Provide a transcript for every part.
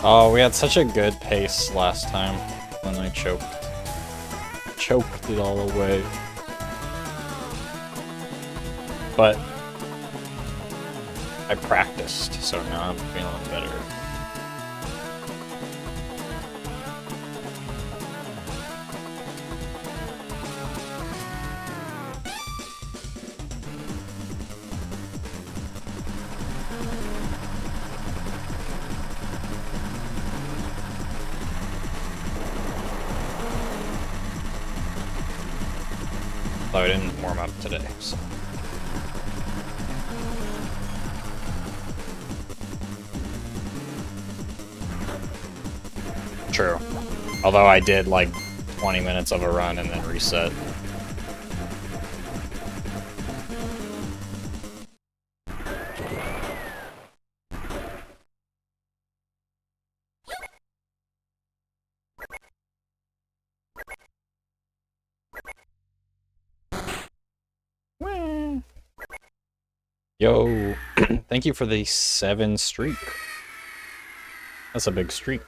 Oh, we had such a good pace last time, and I choked it all away. But I practiced, so now I'm feeling better. Though I didn't warm up today, so. True. Although I did like 20 minutes of a run and then reset. Yo, thank you for the 7 streak. That's a big streak.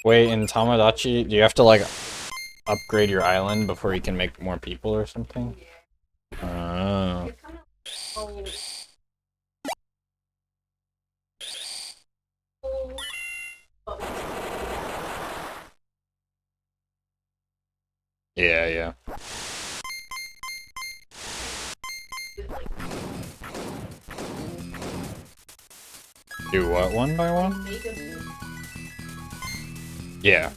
Wait, in Tamagotchi, do you have to like upgrade your island before you can make more people or something? Oh. Yeah, yeah. Do what, one by one? Yeah.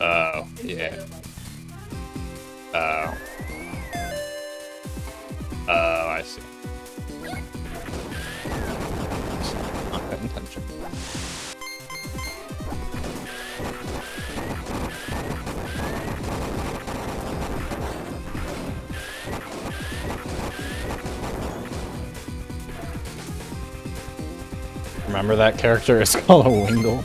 Oh, yeah. Oh. Oh, I see. Not paying attention. Remember that character is called a Wingle?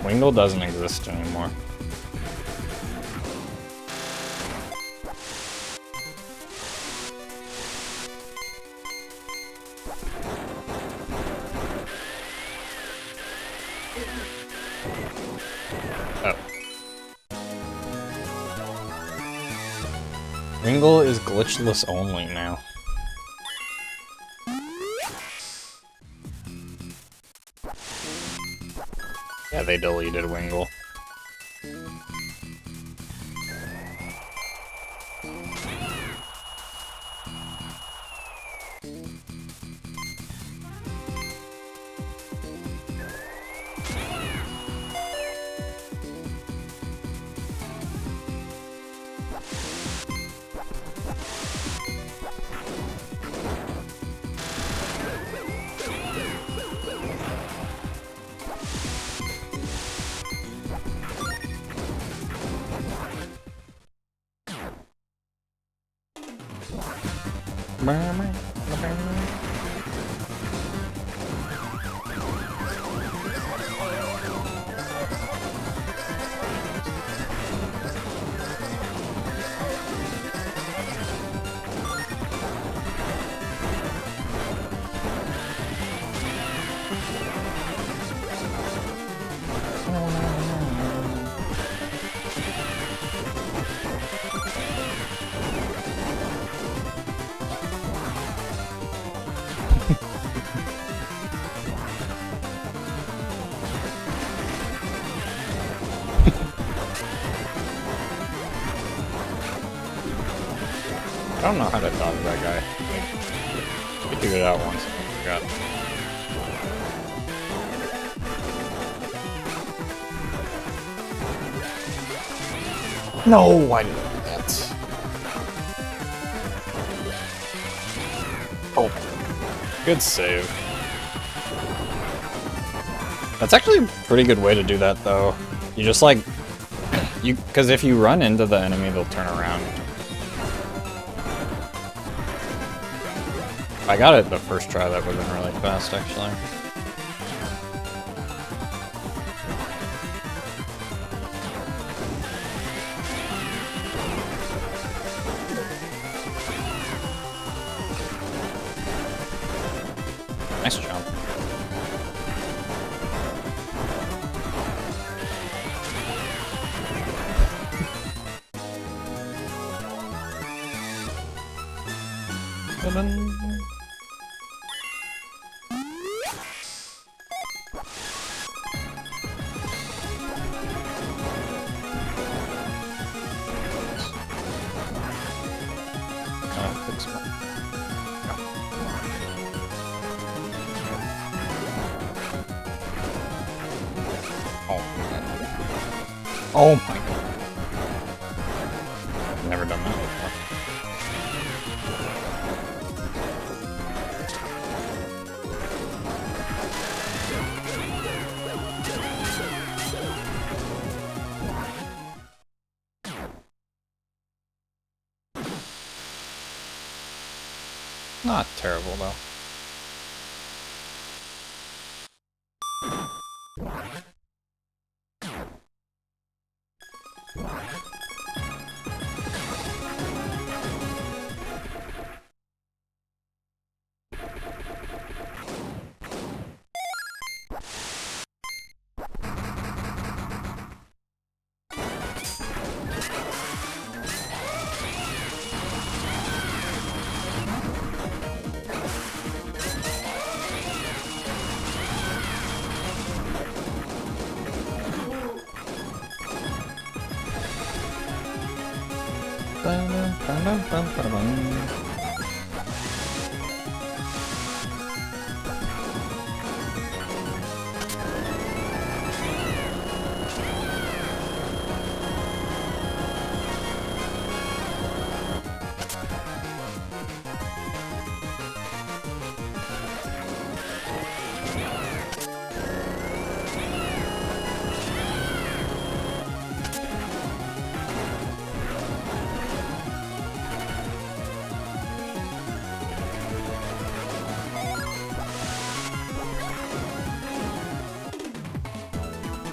Wingle doesn't exist anymore. Oh. Wingle is glitchless only now. Yeah, they deleted Wingle. I don't know how to dodge that guy. I figured it out once. I forgot. No, I didn't do that. Oh, good save. That's actually a pretty good way to do that, though. You just like... Because if you run into the enemy, they'll turn around. If I got it the first try, that would have been really fast, actually. Nice jump. Oh my god. I've never done that before. Not terrible, though.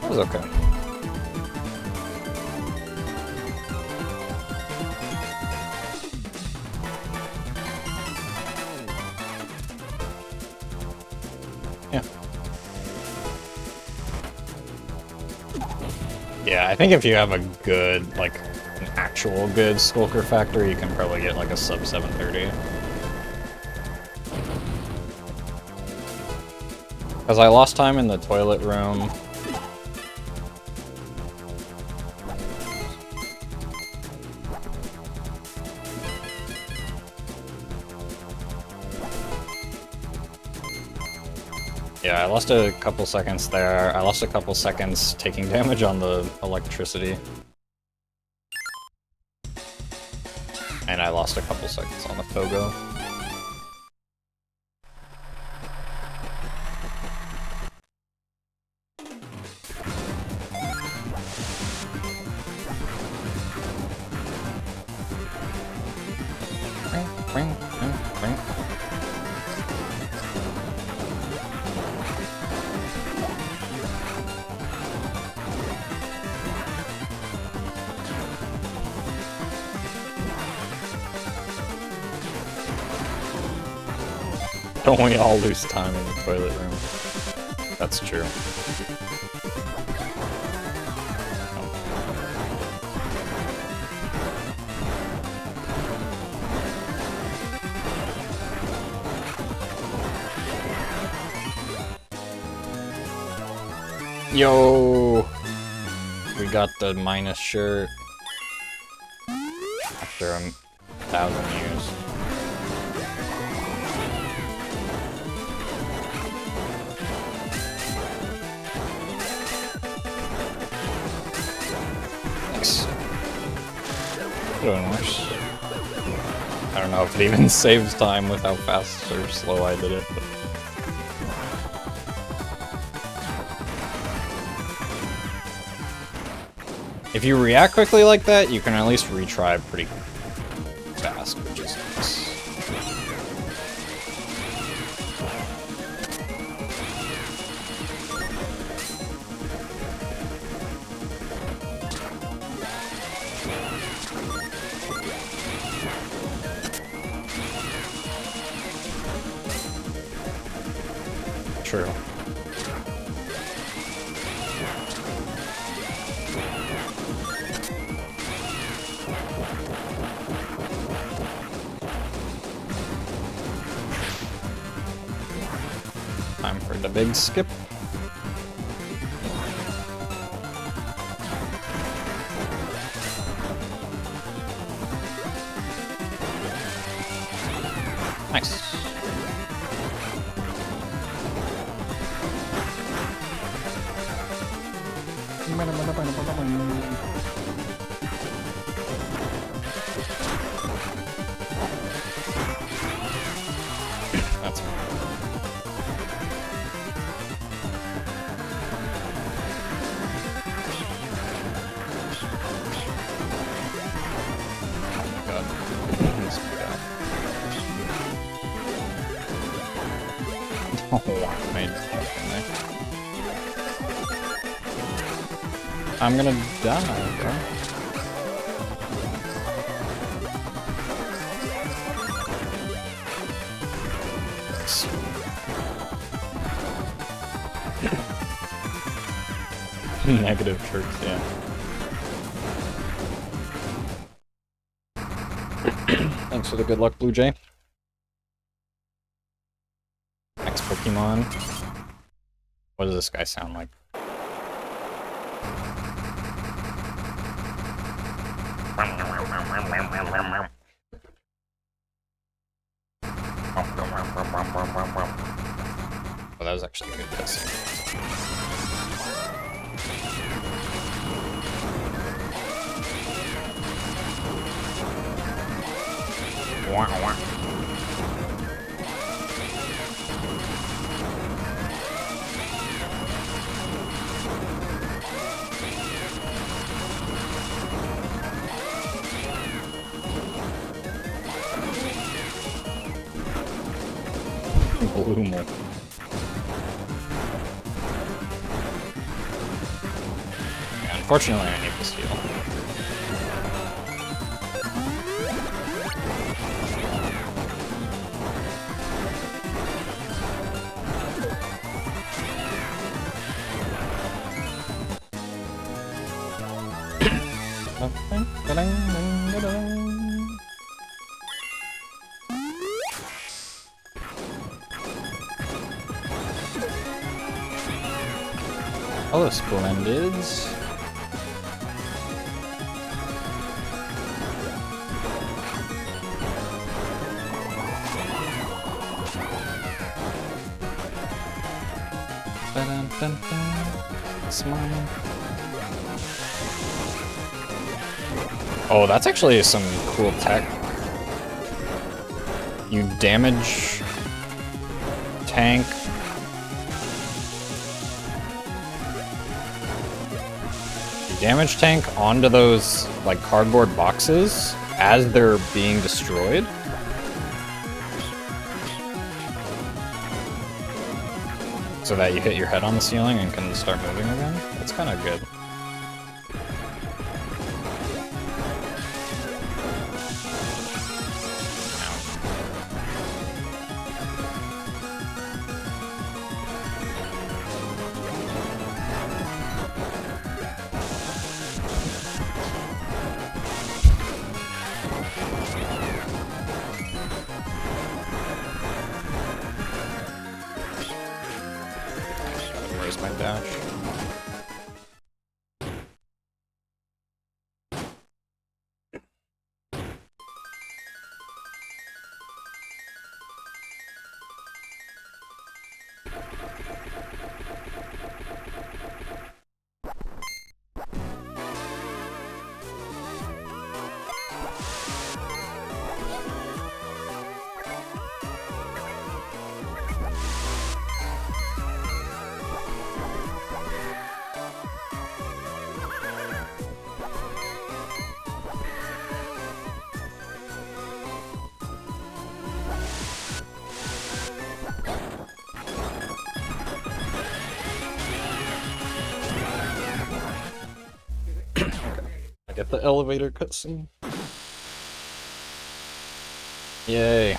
That was okay. Yeah. Yeah, I think if you have a good, like, an actual good Skulker Factor, you can probably get, like, a sub 730. Because I lost time in the toilet room. Yeah, I lost a couple seconds there. I lost a couple seconds taking damage on the electricity. And I lost a couple seconds on the Fogo. Don't we all lose time in the toilet room? That's true. Yo! We got the minus shirt. After 1,000 years. Doing worse. I don't know if it even saves time with how fast or slow I did it. But... If you react quickly like that, you can at least retry pretty fast, which is nice. True. Time for the big skip. Nice. That's fine. Oh, wow, I just jumped in there. I'm gonna die, bro. Negative tricks, yeah. Thanks for the good luck, Blue Jay. Next Pokemon. What does this guy sound like? Oh, that was actually a good cutscene. Bloomer. Yeah, unfortunately, I need this heal. Hello, Splendids. Smile. Oh, that's actually some cool tech. You damage tank. You damage tank onto those like cardboard boxes as they're being destroyed. So that you hit your head on the ceiling and can start moving again. That's kind of good. Where's my dash? I get the elevator cutscene. Yay.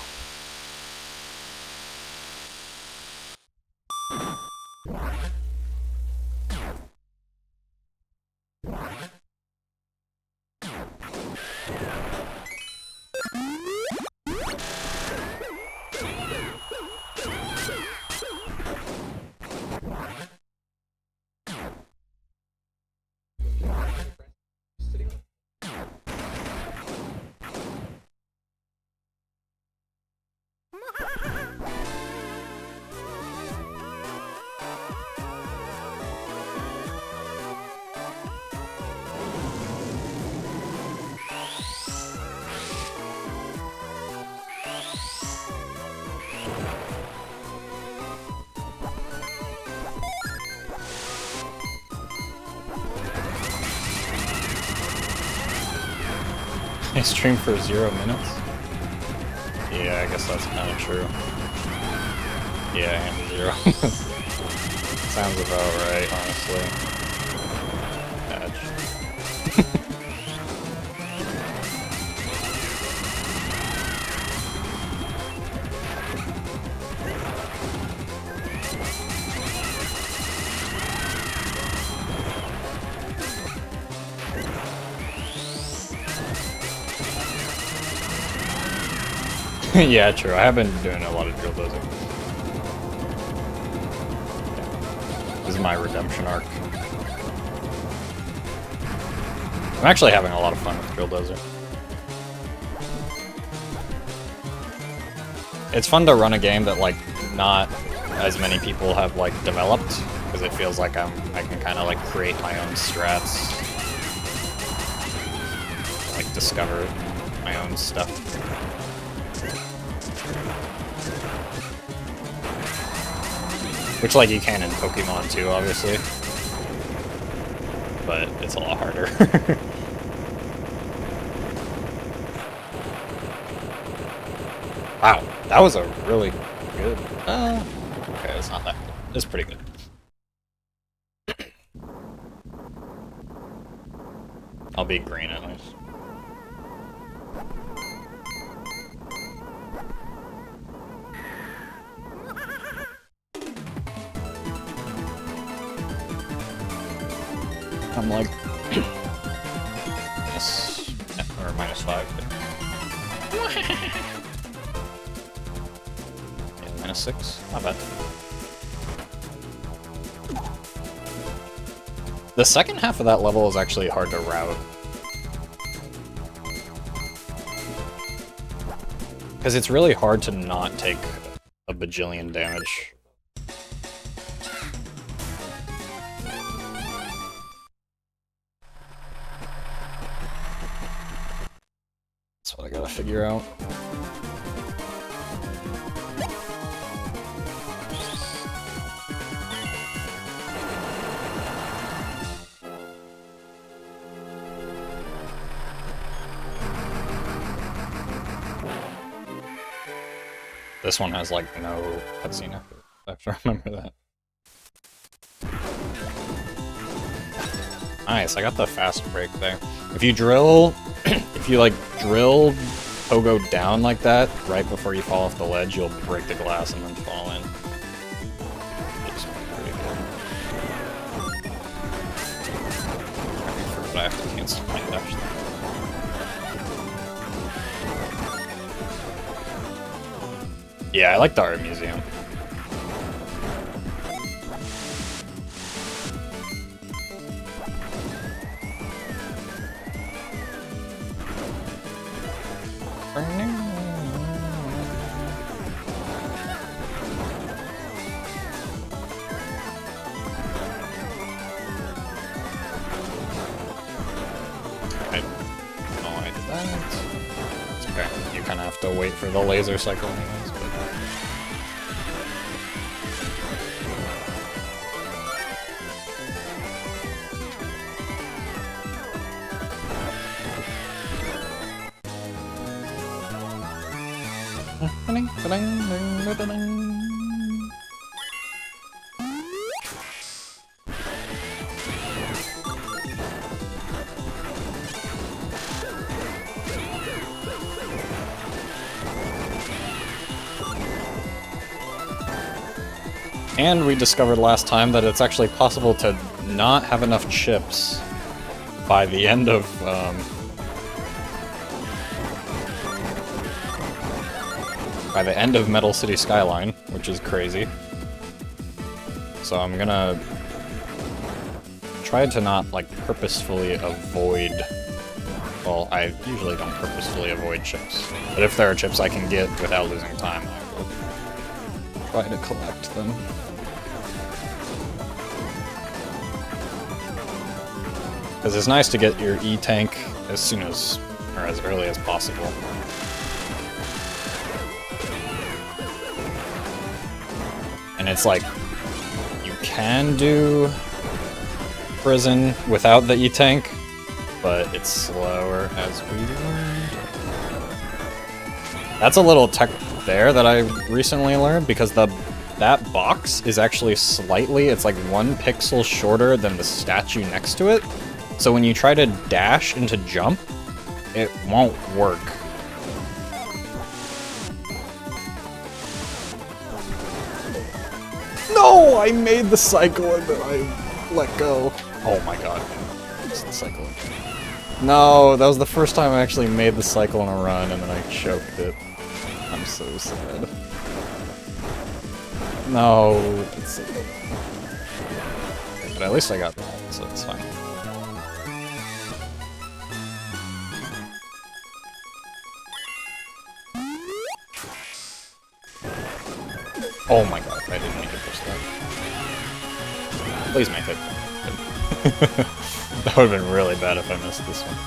I stream for 0 minutes? Yeah, I guess that's kind of true. Yeah, I am 0. Sounds about right, honestly. Badge. Yeah, true. I have been doing a lot of drill dozer. This is my redemption arc. I'm actually having a lot of fun with drill dozer. It's fun to run a game that like not as many people have like developed, because it feels like I can kind of like create my own strats, like discover my own stuff. Which, like, you can in Pokemon too, obviously. But it's a lot harder. Wow, that was a really good... okay, it's not that good. It's pretty good. I'll be green at least. I'm like -5. Yeah, -6. Not bad. The second half of that level is actually hard to route. Because it's really hard to not take a bajillion damage. That's what I gotta figure out. This one has like no cutscene. I have to remember that. Nice, I got the fast break there. If you drill, if you like drill pogo down like that right before you fall off the ledge, you'll break the glass and then fall in. It's pretty good. But I have to cancel my dash though. Yeah, I like the art museum. It's okay. You kind of have to wait for the laser cycle anyways, but... And we discovered last time that it's actually possible to not have enough chips by the end of, Metal City Skyline, which is crazy. So I'm gonna try to not, like, purposefully avoid... Well, I usually don't purposefully avoid chips. But if there are chips I can get without losing time, I will try to collect them. Because it's nice to get your E-tank as soon as, or as early as possible. And it's like, you can do prison without the E-tank, but it's slower as we learned. That's a little tech there that I recently learned, because that box is actually slightly, it's like 1 pixel shorter than the statue next to it. So when you try to dash into jump, it won't work. No! I made the cycle and then I let go. Oh my god. It's the cycle. No, that was the first time I actually made the cycle in a run and then I choked it. I'm so sad. No. It's... But at least I got that, so it's fine. Oh my god, I didn't mean to push that. Please make it. That would have been really bad if I missed this one.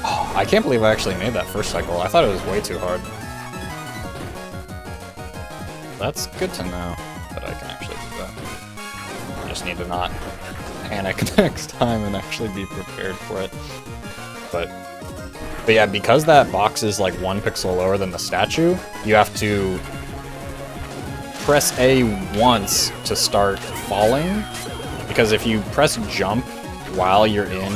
Oh, I can't believe I actually made that first cycle. I thought it was way too hard. That's good to know that I can actually do that. I just need to not panic next time and actually be prepared for it. But yeah, because that box is like 1 pixel lower than the statue, you have to press A once to start falling, because if you press jump while you're in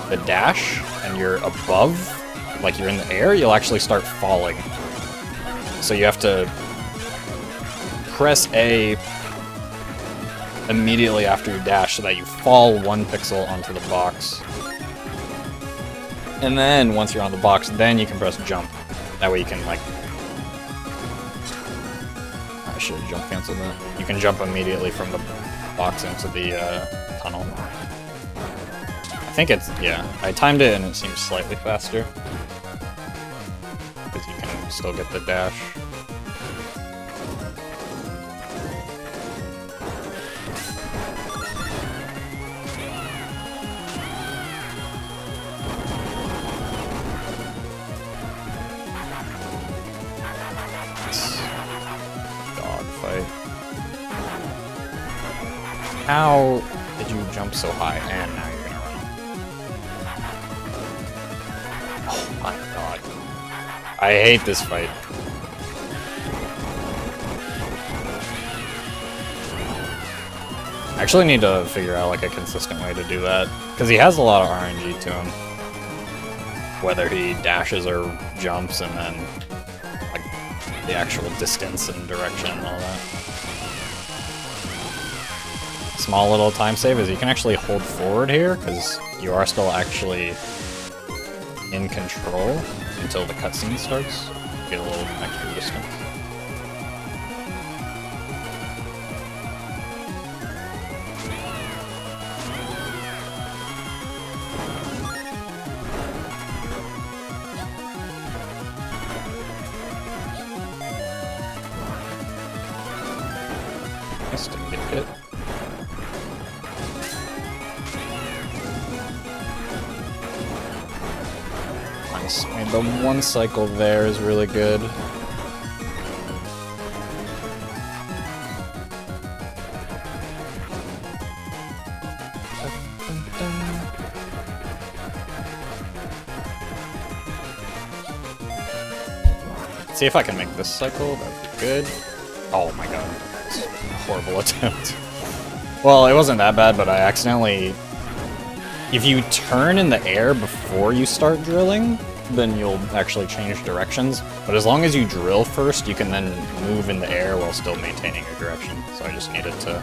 the dash and you're above, like you're in the air, you'll actually start falling. So you have to press A immediately after you dash so that you fall 1 pixel onto the box. And then once you're on the box, then you can press jump. That way you can, like, I should have jump canceled that. You can jump immediately from the box into the tunnel. I think it's, yeah, I timed it and it seems slightly faster. Because you can still get the dash. How did you jump so high? And now you're gonna run. Oh my god. I hate this fight. I actually need to figure out like a consistent way to do that. Because he has a lot of RNG to him. Whether he dashes or jumps and then like the actual distance and direction and all that. Small little time save is you can actually hold forward here, because you are still actually in control until the cutscene starts. Get a little extra distance. Nice to get hit. And the 1 cycle there is really good. See if I can make this cycle, that'd be good. Oh my god, that's a horrible attempt. Well, it wasn't that bad, but I accidentally... If you turn in the air before you start drilling, then you'll actually change directions. But as long as you drill first, you can then move in the air while still maintaining your direction. So I just needed to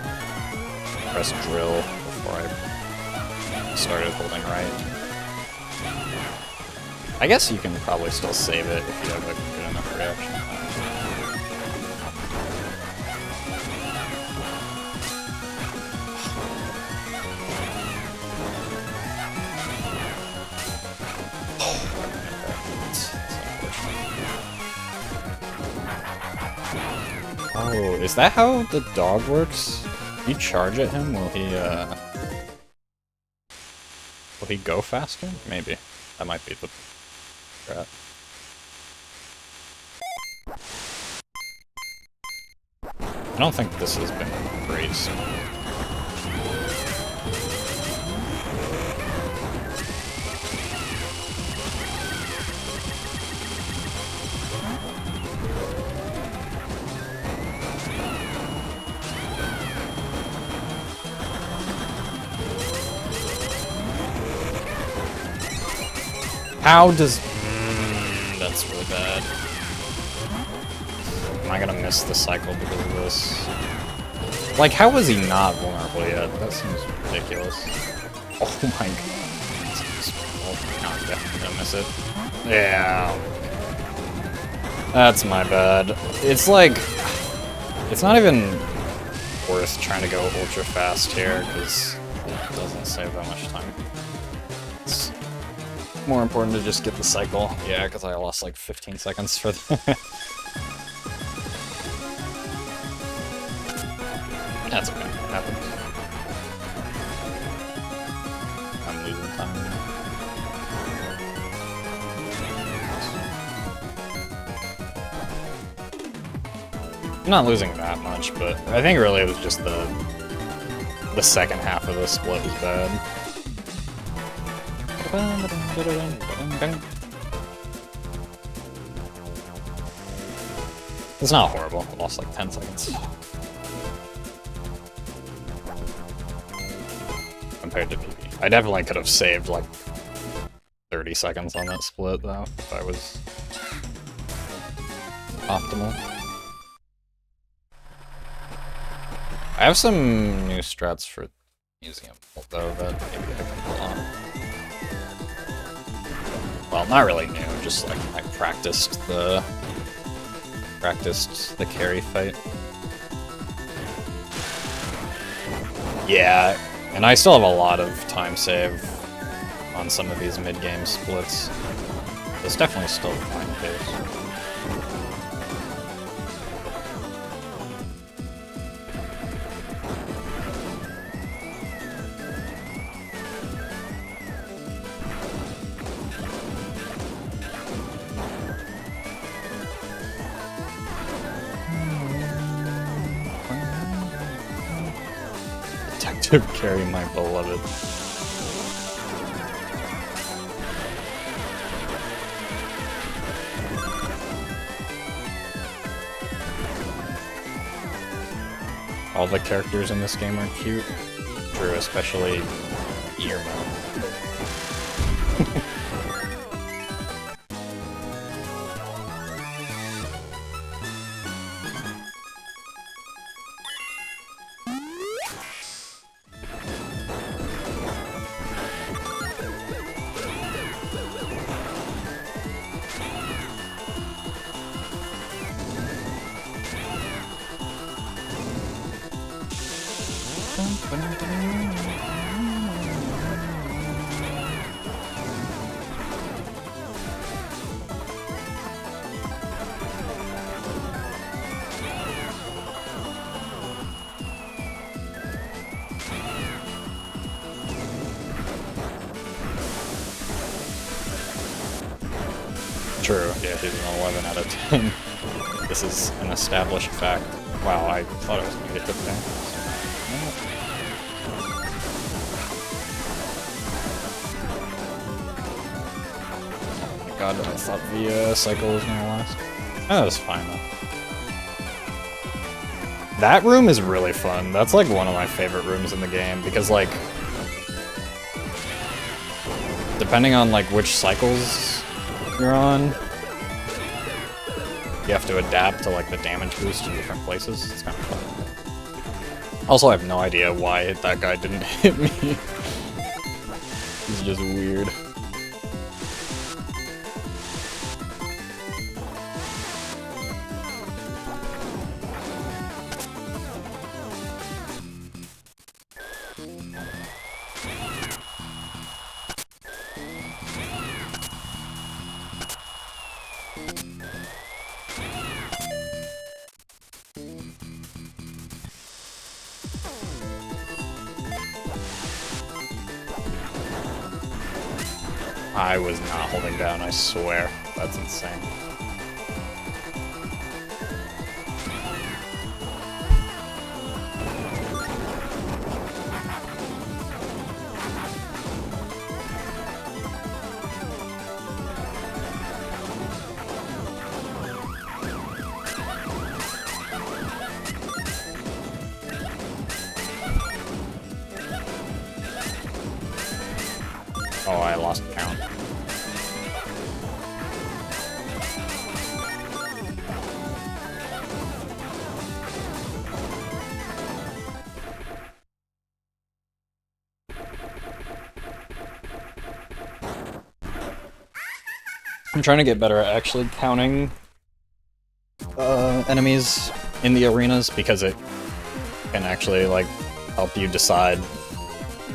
press drill before I started holding right. I guess you can probably still save it if you have a good enough reaction time. Oh, is that how the dog works? If you charge at him, will he go faster? Maybe. That might be the strat. I don't think this has been raised. How does... that's really bad. Am I gonna miss the cycle because of this? Like, how is he not vulnerable yet? That seems ridiculous. Oh my god. No, I'm definitely gonna miss it. Yeah. That's my bad. It's like... it's not even worth trying to go ultra fast here, because it doesn't save that much time. It's more important to just get the cycle. Yeah, because I lost like 15 seconds for the... That's okay. It happens. I'm losing time. I'm not losing that much, but I think really it was just the second half of the split was bad. It's not horrible. I lost like 10 seconds. Compared to PB. I definitely could have saved like 30 seconds on that split though, if I was optimal. I have some new strats for museum though that maybe I can pull on. Well, not really new, just like I practiced the carry fight. Yeah, and I still have a lot of time save on some of these mid-game splits. It's definitely still a fine pace. To carry my beloved. All the characters in this game are cute. True, especially Irma. True, yeah, he's an 11 out of 10. This is an established fact. Wow, I thought I was gonna get hit there. Oh my god, I thought the cycle was gonna last. Oh, that's fine though. That room is really fun. That's like one of my favorite rooms in the game because like depending on like which cycles you're on. You have to adapt to like the damage boost in different places. It's kind of fun. Also, I have no idea why that guy didn't hit me. He's just weird. I was not holding down, I swear. That's insane. Oh, I lost count. I'm trying to get better at actually counting enemies in the arenas because it can actually like help you decide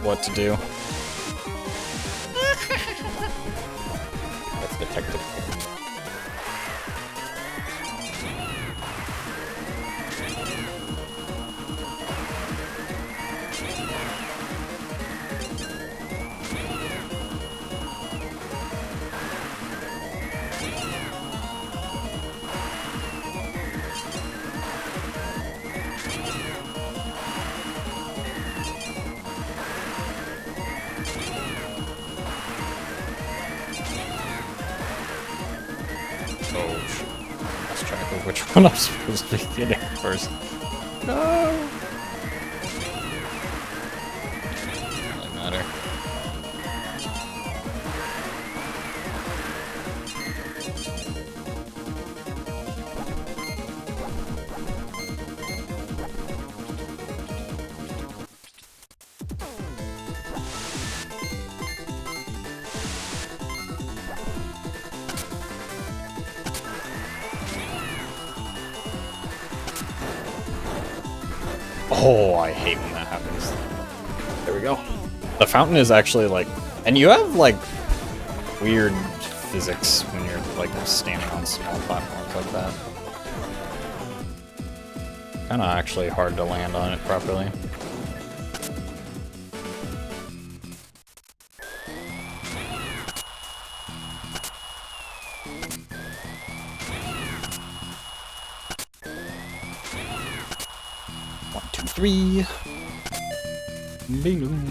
what to do. That's detective. Which one I'm supposed to be getting first. No! Doesn't really matter. Oh, I hate when that happens. There we go. The fountain is actually like... And you have like weird physics when you're like standing on small platforms like that. Kinda actually hard to land on it properly. Three. Boom.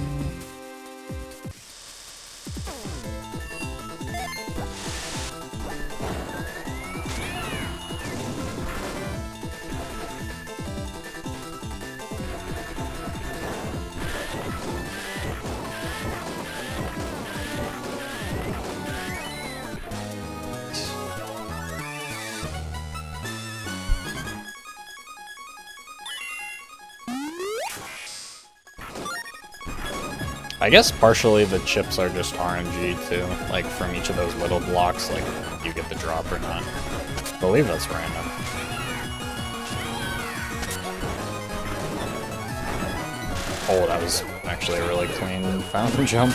I guess partially the chips are just RNG too, like from each of those little blocks, like you get the drop or not. I believe that's random. Oh, that was actually a really clean fountain jump.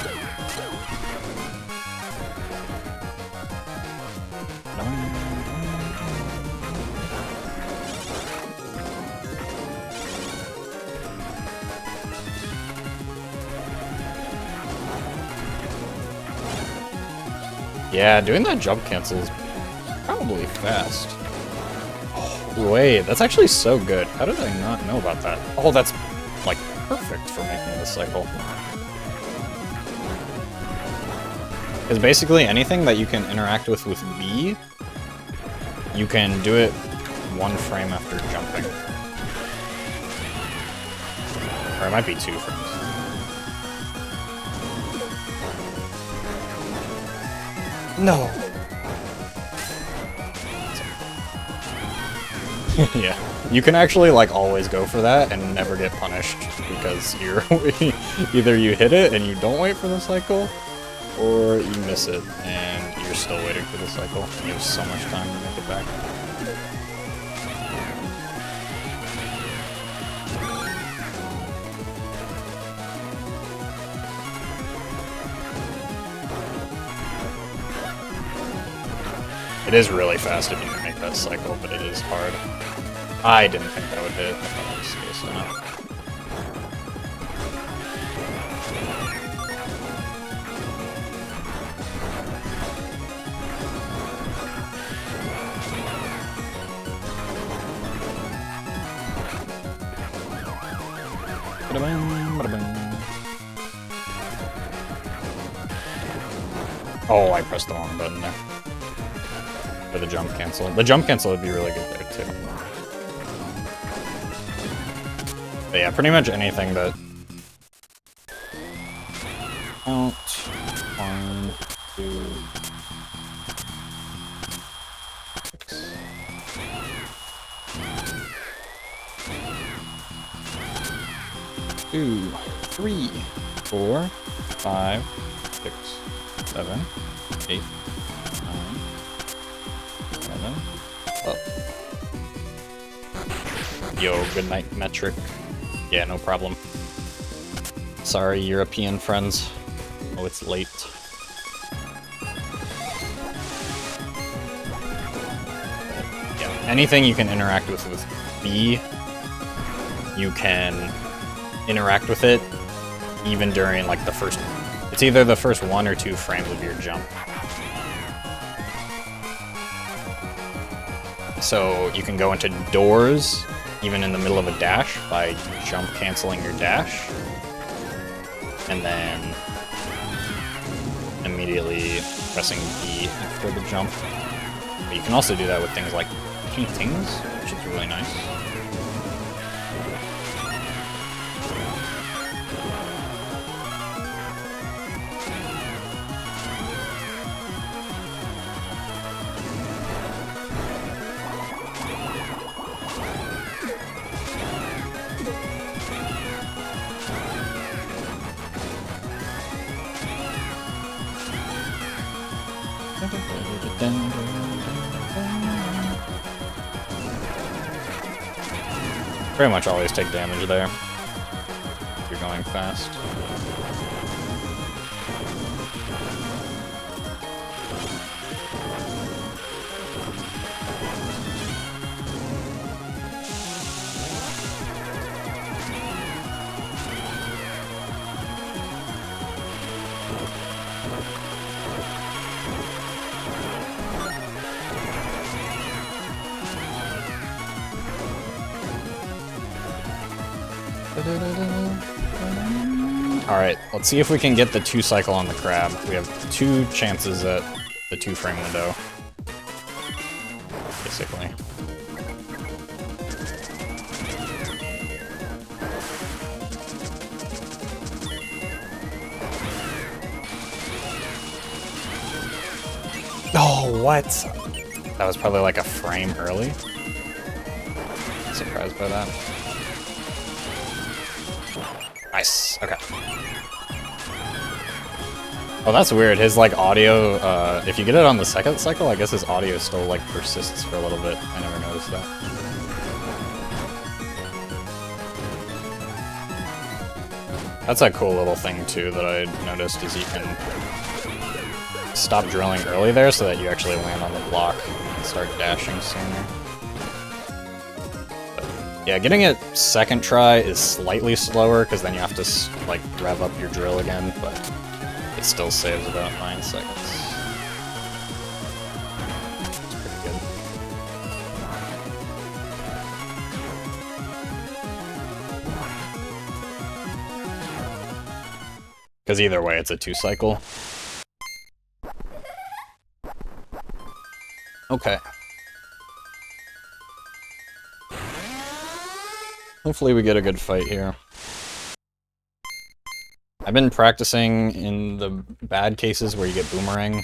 Yeah, doing that jump cancel is probably fast. Oh, wait, that's actually so good. How did I not know about that? Oh, that's, like, perfect for making this cycle. Because basically anything that you can interact with B, you can do it 1 frame after jumping. Or it might be 2 frames. No! Yeah, you can actually like always go for that and never get punished because you're either you hit it and you don't wait for the cycle, or you miss it and you're still waiting for the cycle. You have so much time to make it back. It is really fast if you can make that cycle, but it is hard. I didn't think that would hit. I thought it was close enough. Oh, I pressed the wrong button there. For the jump cancel. The jump cancel would be really good there, too. But yeah, pretty much anything that... Count. 1, 2... 6... 2, 3, 4, 5, 6, 7, 8, 9, 11, 12. Yo, good night, metric. Yeah, no problem. Sorry, European friends. Oh, it's late. Yeah, anything you can interact with B, you can interact with it even during like the first, it's either the first 1 or 2 frames of your jump. So you can go into doors even in the middle of a dash by jump canceling your dash and then immediately pressing B after the jump. But you can also do that with things like paintings, which is really nice. Pretty much always take damage there if you're going fast. Alright, let's see if we can get the 2 cycle on the crab. We have 2 chances at the 2 frame window. Basically. Oh, what? That was probably like a frame early. Surprised by that. Nice, okay. Oh, that's weird. His, like, audio, if you get it on the second cycle, I guess his audio still, like, persists for a little bit. I never noticed that. That's a cool little thing, too, that I noticed, is you can stop drilling early there so that you actually land on the block and start dashing sooner. Yeah, getting it second try is slightly slower, because then you have to, like, rev up your drill again, but it still saves about 9 seconds. It's pretty good. Because either way, it's a 2 cycle. Okay. Hopefully we get a good fight here. I've been practicing in the bad cases where you get boomerang,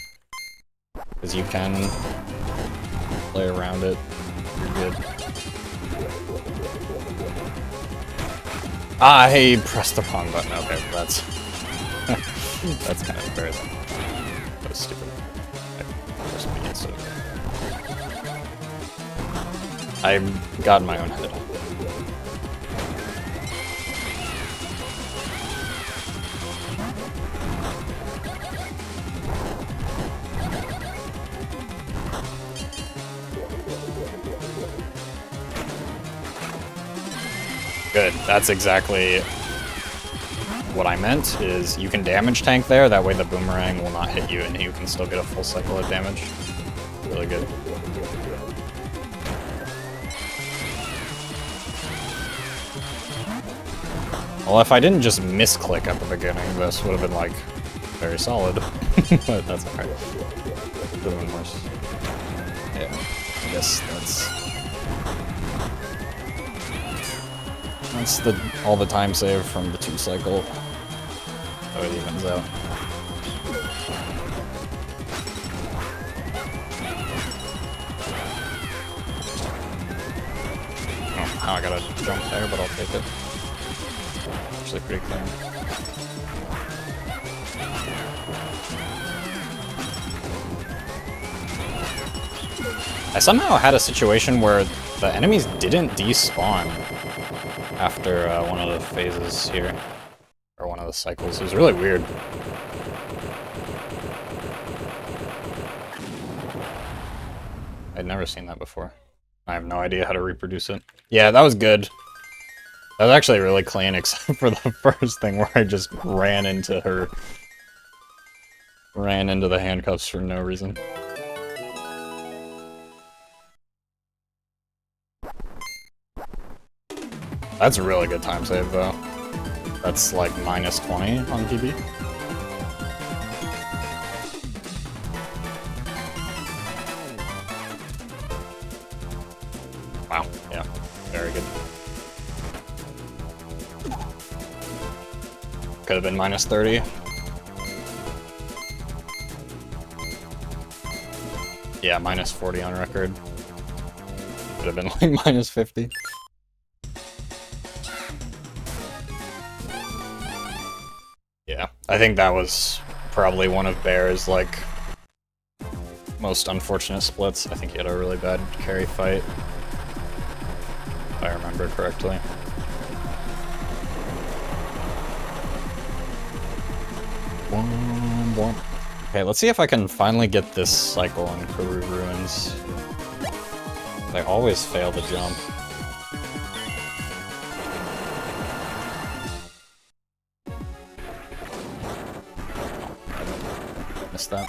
because you can play around it. You're good. I pressed the wrong button. Okay, that's that's kind of embarrassing. That was stupid. I got in my own head. Good. That's exactly what I meant, is you can damage tank there, that way the boomerang will not hit you and you can still get a full cycle of damage. Really good. Well, if I didn't just misclick at the beginning, this would have been, like, very solid. But that's okay. Could have been worse. Yeah, I guess that's all the time saved from the 2 cycle. So it evens out. I don't know how I gotta jump there, but I'll take it. Actually pretty clean. I somehow had a situation where the enemies didn't despawn after one of the phases here, or one of the cycles. It was really weird. I'd never seen that before. I have no idea how to reproduce it. Yeah, that was good. That was actually really clean, except for the first thing where I just ran into her. Ran into the handcuffs for no reason. That's a really good time save, though. That's like -20 on PB. Wow, yeah, very good. Could have been -30. Yeah, -40 on record. Could have been like -50. Yeah, I think that was probably one of Bear's, like, most unfortunate splits. I think he had a really bad carry fight, if I remember correctly. Okay, let's see if I can finally get this cycle in Peru Ruins. I always fail to jump. Missed that.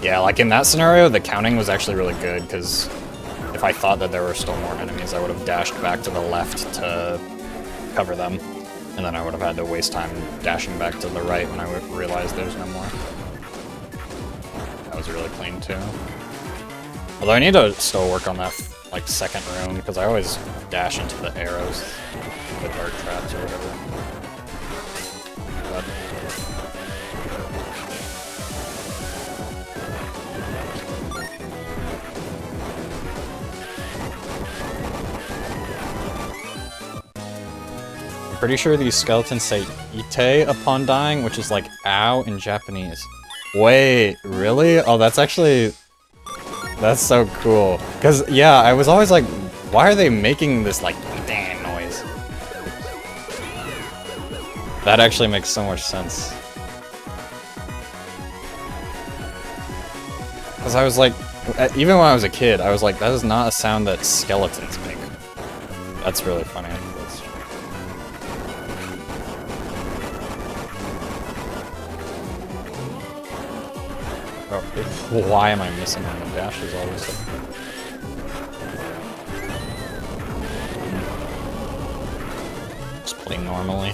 Yeah, like in that scenario, the counting was actually really good, because if I thought that there were still more enemies, I would have dashed back to the left to cover them, and then I would have had to waste time dashing back to the right when I would realize there's no more. That was really clean too. Although I need to still work on that, like, second rune, because I always dash into the arrows, the dart traps or whatever. But pretty sure these skeletons say ite upon dying, which is like ow in Japanese. Wait, really? Oh, that's actually... That's so cool. Because, yeah, I was always like, why are they making this, like, ite noise? That actually makes so much sense. Because I was like, even when I was a kid, I was like, that is not a sound that skeletons make. That's really funny. Oh, why am I missing on the dashes all of a sudden? Just normally.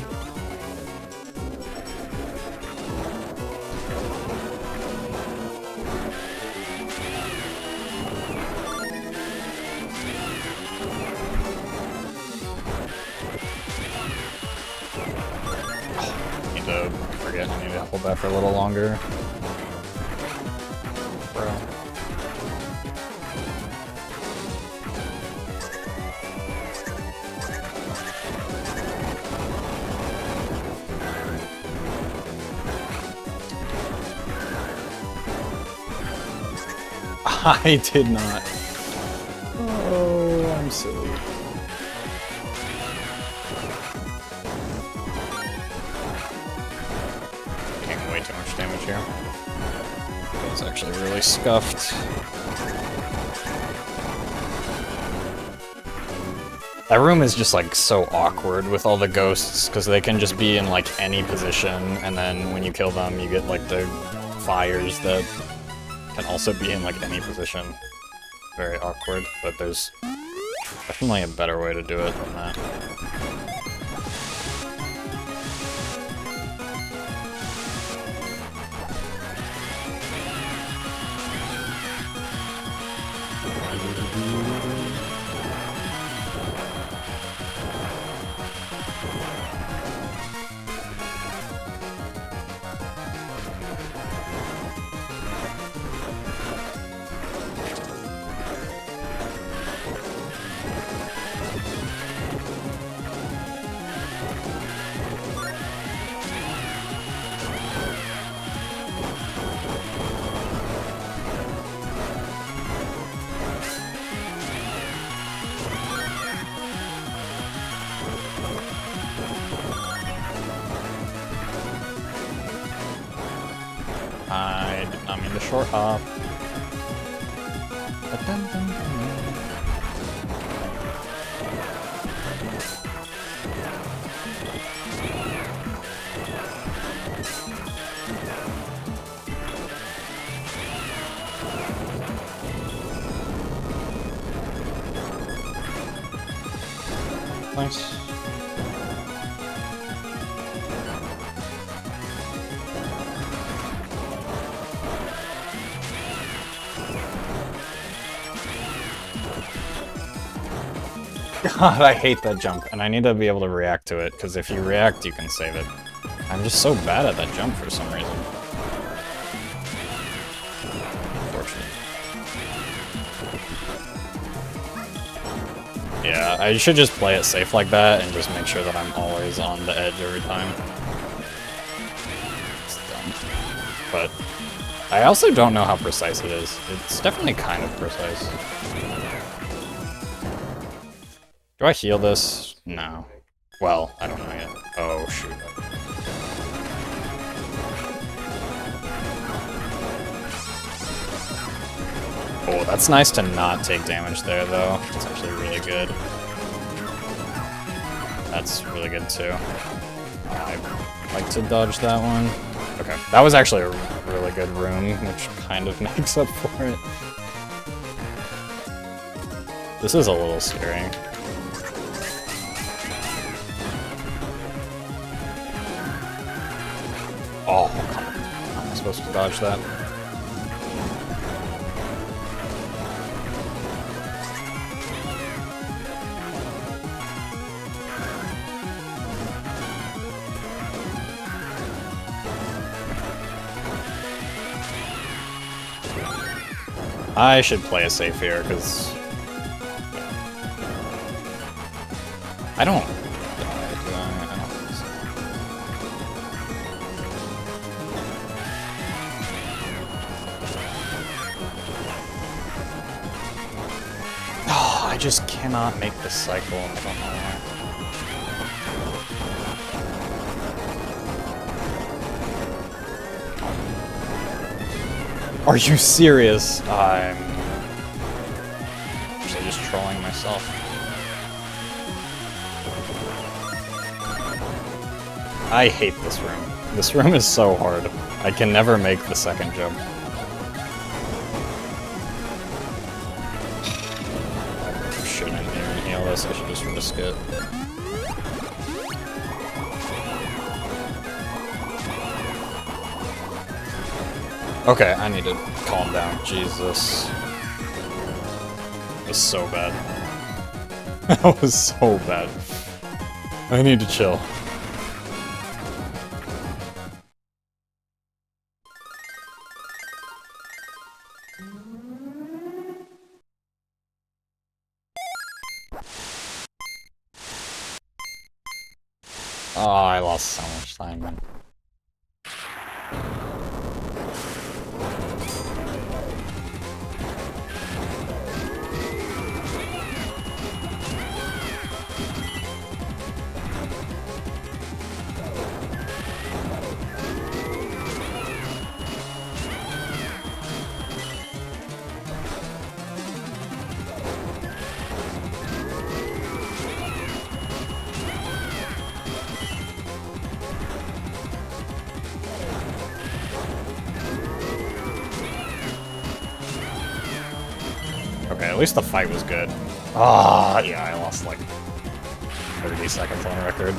I need to hold that for a little longer. Bro. I did not. Oh, I'm silly. Way too much damage here. It's actually really scuffed. That room is just like so awkward with all the ghosts because they can just be in like any position, and then when you kill them you get like the fires that can also be in like any position. Very awkward, but there's definitely a better way to do it than that. I did not mean to short hop. Nice. God, I hate that jump, and I need to be able to react to it, because if you react, you can save it. I'm just so bad at that jump for some reason. Unfortunate. Yeah, I should just play it safe like that, and just make sure that I'm always on the edge every time. It's dumb. But I also don't know how precise it is. It's definitely kind of precise. Do I heal this? No. Well, I don't know yet. Oh, shoot. Oh, that's nice to not take damage there, though. It's actually really good. That's really good, too. I like to dodge that one. Okay, that was actually a really good room, which kind of makes up for it. This is a little scary. Oh, come on. How am I supposed to dodge that? I should play it safe here, because I don't. I just cannot make this cycle, and I don't know why. Are you serious? I'm actually just trolling myself. I hate this room. This room is so hard. I can never make the second jump. I shouldn't even heal this, I should just risk it. Okay, I need to calm down. Jesus. That was so bad. That was so bad. I need to chill. Oh, I lost so much time, man. Okay, at least the fight was good. Ah, yeah, I lost like 30 seconds on record.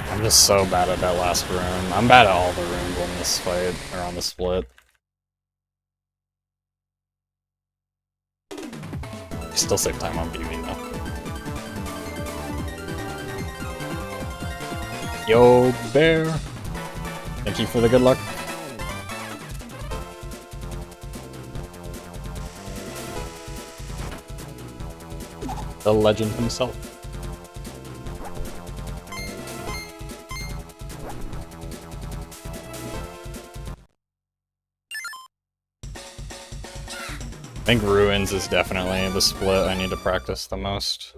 I'm just so bad at that last room. I'm bad at all the rooms on this fight, or on the split. Still save time on BB though. Yo, Bear! Thank you for the good luck. The legend himself. I think Ruins is definitely the split I need to practice the most.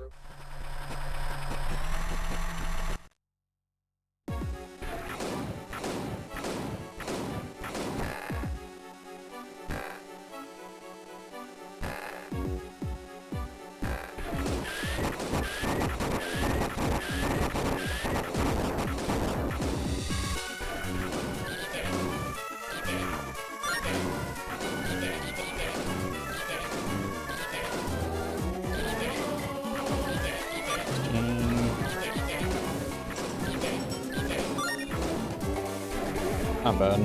Not bad.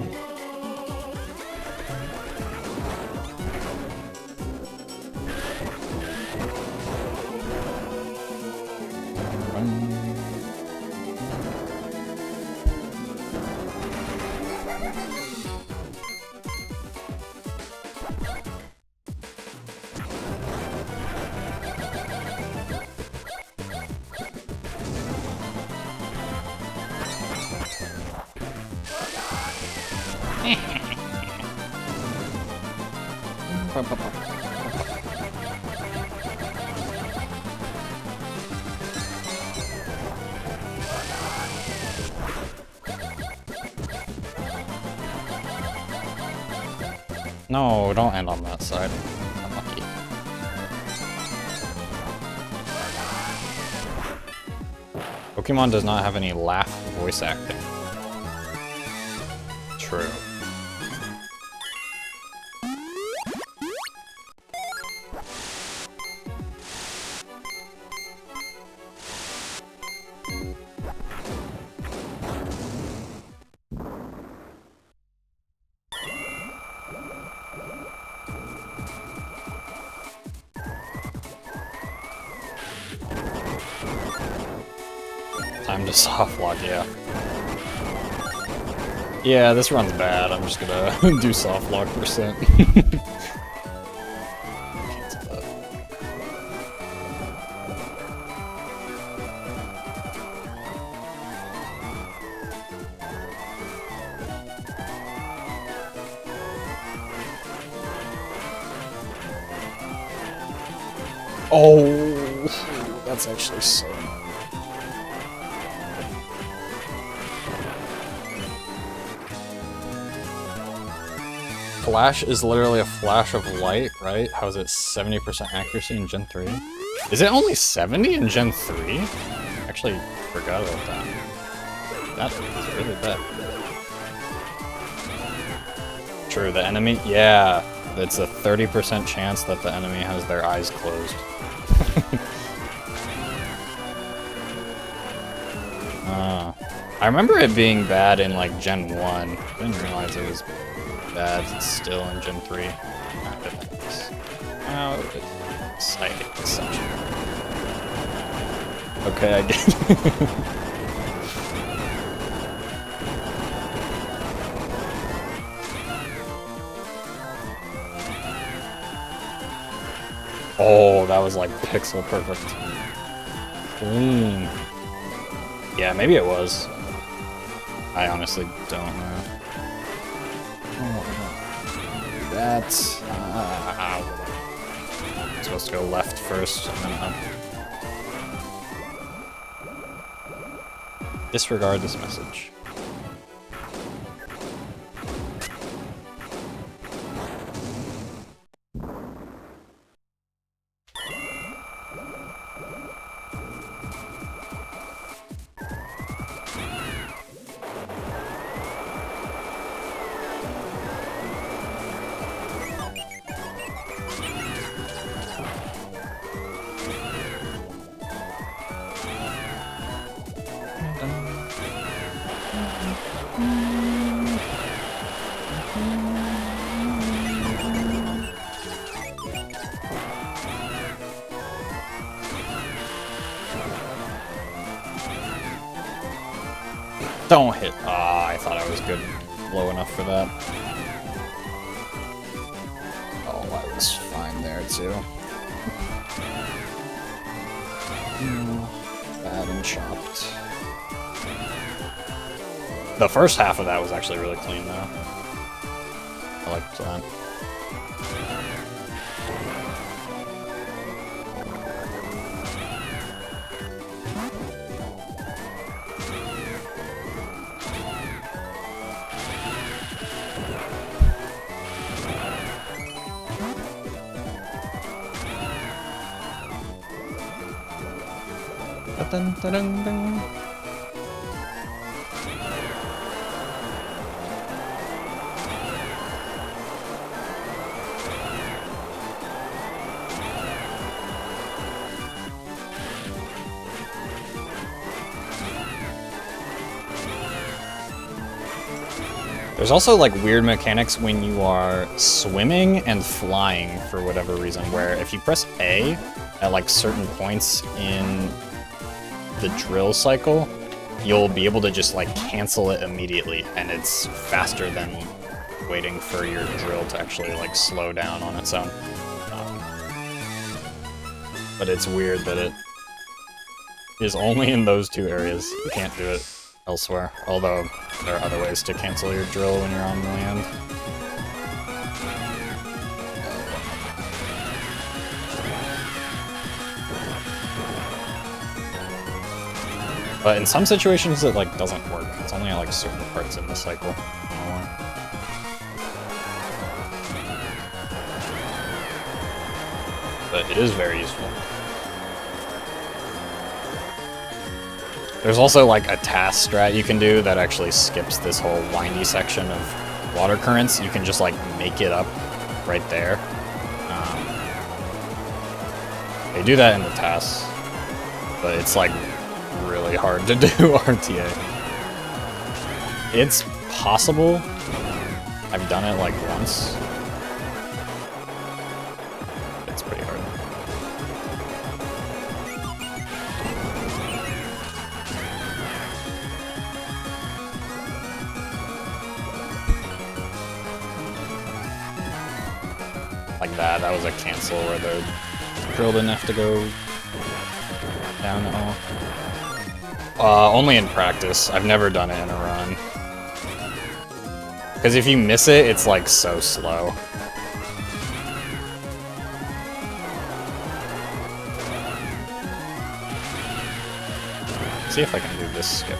No, don't end on that side. Unlucky. Pokemon does not have any laugh voice acting. True. Time to soft lock, yeah. Yeah, this run's bad. I'm just gonna do soft lock percent. Oh, that's actually so annoying. Flash is literally a flash of light, right? How is it 70% accuracy in Gen 3? Is it only 70 in Gen 3? Actually, forgot about that. That is really bad. True, the enemy, yeah. It's a 30% chance that the enemy has their eyes closed. I remember it being bad in like Gen 1. I didn't realize it was bad. It's still in Gen 3. Now it's I hate this section. Okay, I get it. Oh, that was like pixel perfect. Clean. Yeah, maybe it was. I honestly don't know. Oh, that's... I'm supposed to go left first and then up. Disregard this message. Don't hit. Ah, I thought I was good, low enough for that. Oh, I was fine there too. Bad and chopped. The first half of that was actually really clean though. I liked that. Dun, dun, dun, dun. There's also like weird mechanics when you are swimming and flying for whatever reason, where if you press A at like certain points in the drill cycle, you'll be able to just like cancel it immediately, and it's faster than waiting for your drill to actually like slow down on its own. But it's weird that it is only in those two areas. You can't do it elsewhere, although there are other ways to cancel your drill when you're on land. But in some situations it like doesn't work. It's only at like certain parts in the cycle. But it is very useful. There's also like a task strat you can do that actually skips this whole windy section of water currents. You can just like make it up right there. They do that in the tasks, but it's like really hard to do RTA. It's possible. I've done it like once. It's pretty hard. Like that. That was a cancel where the drill didn't have to go down at all. Only in practice. I've never done it in a run. Because if you miss it, it's like so slow. See if I can do this skip.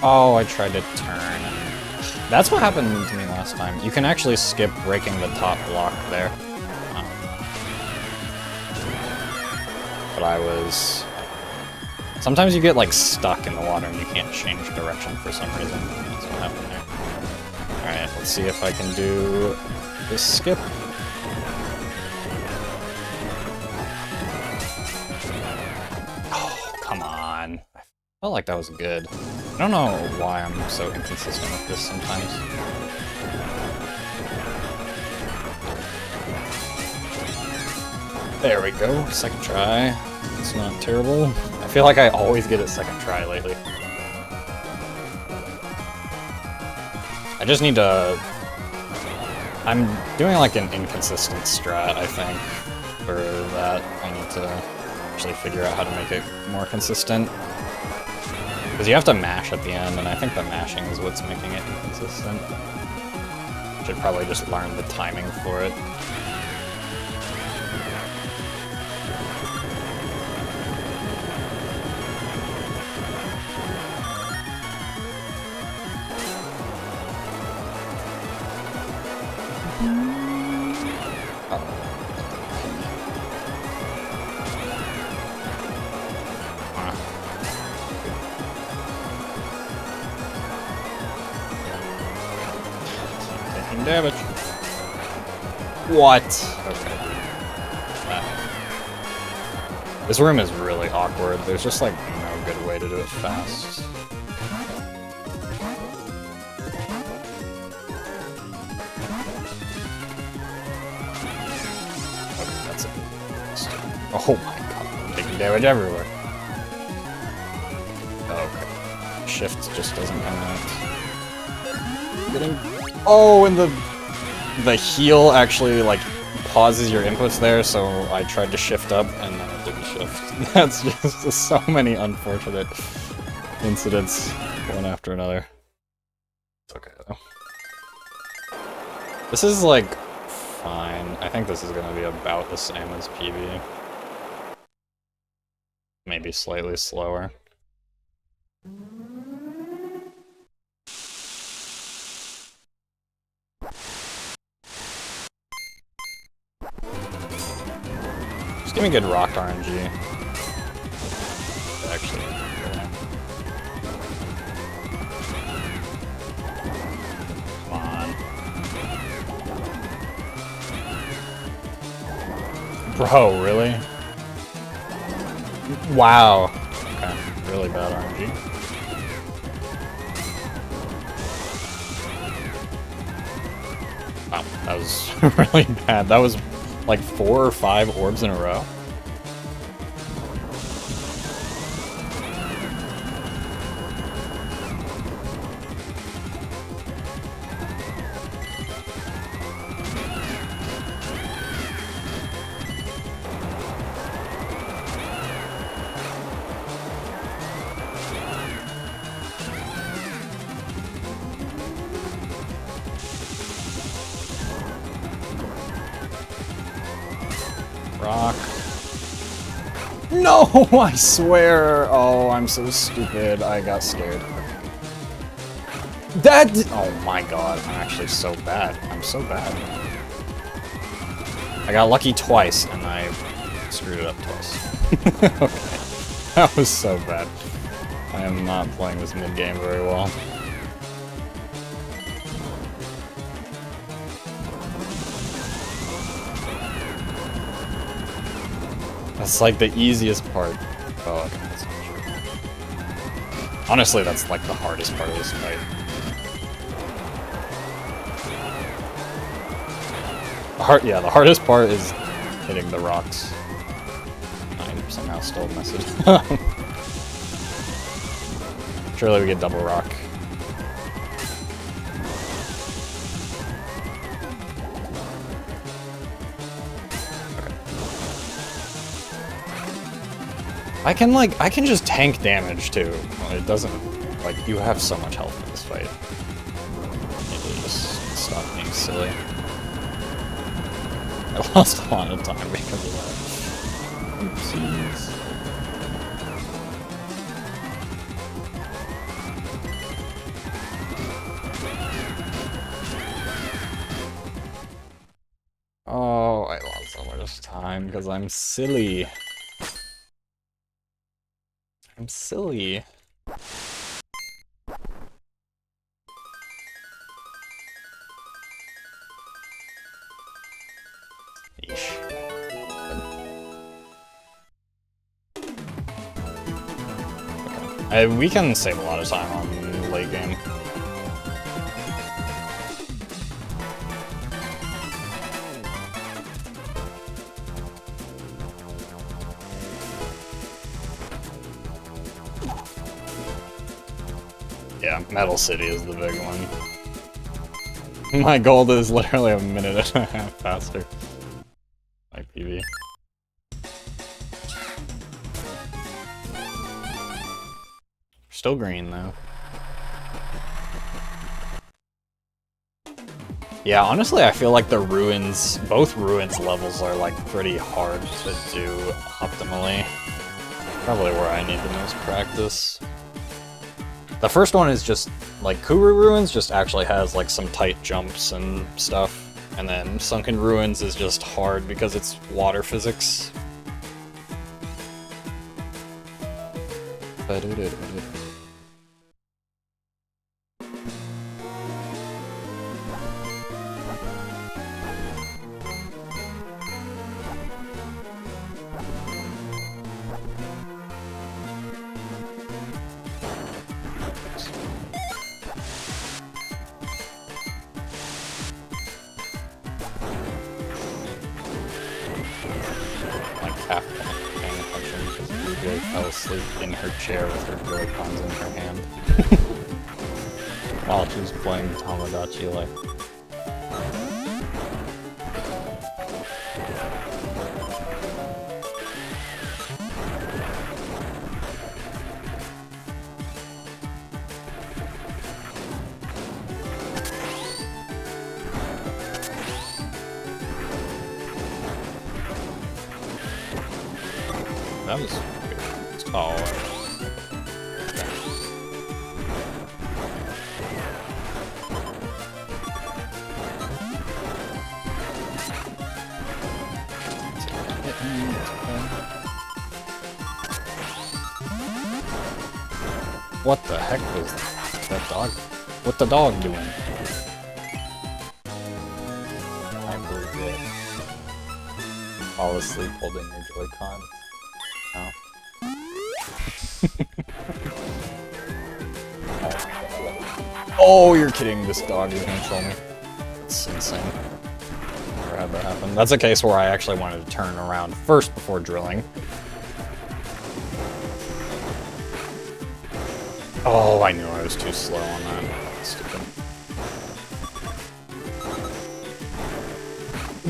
Oh, I tried to turn. That's what happened to me last time. You can actually skip breaking the top block there. But I was... Sometimes you get like stuck in the water and you can't change direction for some reason. That's what happened there. Alright, let's see if I can do this skip. Oh, come on. I felt like that was good. I don't know why I'm so inconsistent with this sometimes. There we go, second try. It's not terrible. I feel like I always get it second try lately. I just need to... I'm doing like an inconsistent strat, I think, for that. I need to actually figure out how to make it more consistent. Because you have to mash at the end, and I think the mashing is what's making it inconsistent. Should probably just learn the timing for it. Damage. What? Okay. This room is really awkward. There's just like no good way to do it fast. Okay, that's it. Oh my god, I'm taking damage everywhere. Okay. Shift just doesn't come out. Getting... Oh, and the heal actually, like, pauses your inputs there, so I tried to shift up, and then it didn't shift. That's just so many unfortunate incidents, one after another. It's okay, though. This is, like, fine. I think this is gonna be about the same as PB. Maybe slightly slower. Just give me good rocked RNG. Actually, come on. Bro, really? Wow. Okay, really bad RNG. Wow, that was really bad. That was like 4 or 5 orbs in a row. Rock. No, I swear. Oh, I'm so stupid. I got scared. That. Oh my god, I'm actually so bad. I'm so bad. I got lucky twice, and I screwed it up twice. Okay. That was so bad. I am not playing this mid-game very well. That's like the easiest part. Oh, okay, that's not true. Honestly, that's like the hardest part of this fight. Yeah, the hardest part is hitting the rocks. I somehow still mess it up. Surely we get double rock. I can just tank damage too. Well, it doesn't, like, you have so much health in this fight. Maybe just stop being silly. I lost a lot of time because of that. Oopsies. Oh, I lost so much time because I'm silly. I'm silly. Yeesh. Okay. We can save a lot of time on late game. Yeah, Metal City is the big one. My gold is literally a minute and a half faster. Like PB. Still green though. Yeah, honestly, I feel like the ruins, both ruins levels are like pretty hard to do optimally. Probably where I need the most practice. The first one is just, like, Kuru Ruins just actually has, like, some tight jumps and stuff. And then Sunken Ruins is just hard because it's water physics. Fell asleep in her chair with her Joy-Cons in her hand while she was playing Tamagotchi Life. That was tall. What the heck was that dog? What the dog doing? I believe it. Fall asleep holding your Joy-Con. Oh. Oh, you're kidding. This dog is gonna troll me. That's insane. Never had that happen. That's a case where I actually wanted to turn around first before drilling. Oh, I knew I was too slow on that. Stupid.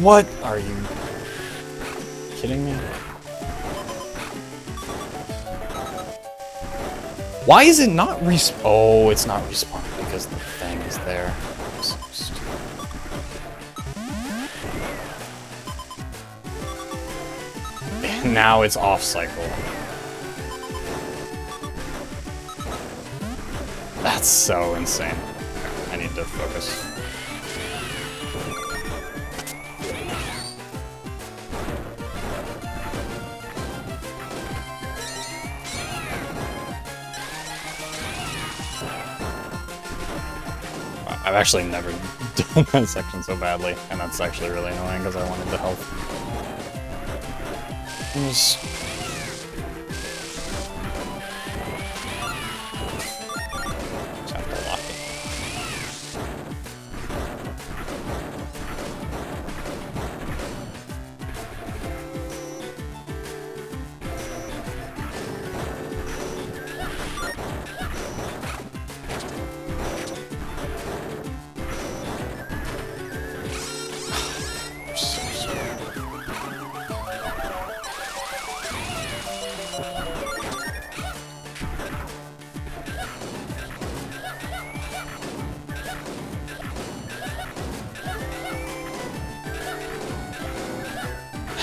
What? Are you kidding me? Why is it not respawn? Oh, it's not respawning because the thing is there. So stupid. And now it's off cycle. That's so insane. I need to focus. I've actually never done that section so badly, and that's actually really annoying because I wanted to help. Just have to lock it.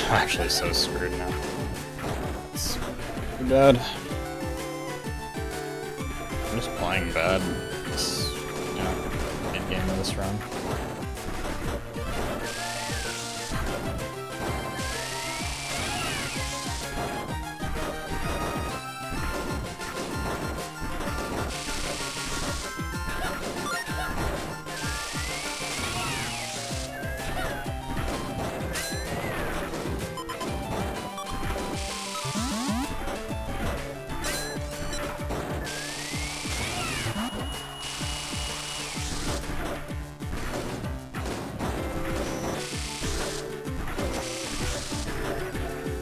I'm actually so screwed now. It's too bad. I'm just playing bad this, mid-game of this run.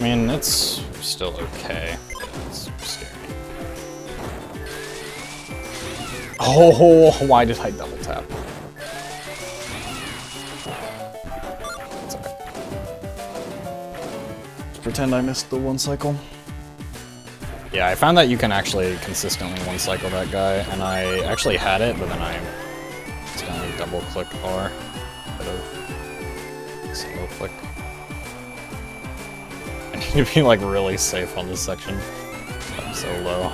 I mean, it's still okay. It's scary. Oh, why did I double tap? It's okay. Just pretend I missed the one cycle. Yeah, I found that you can actually consistently one cycle that guy, and I actually had it, but then I accidentally double clicked R instead of slow click. I need to be like really safe on this section. I'm so low.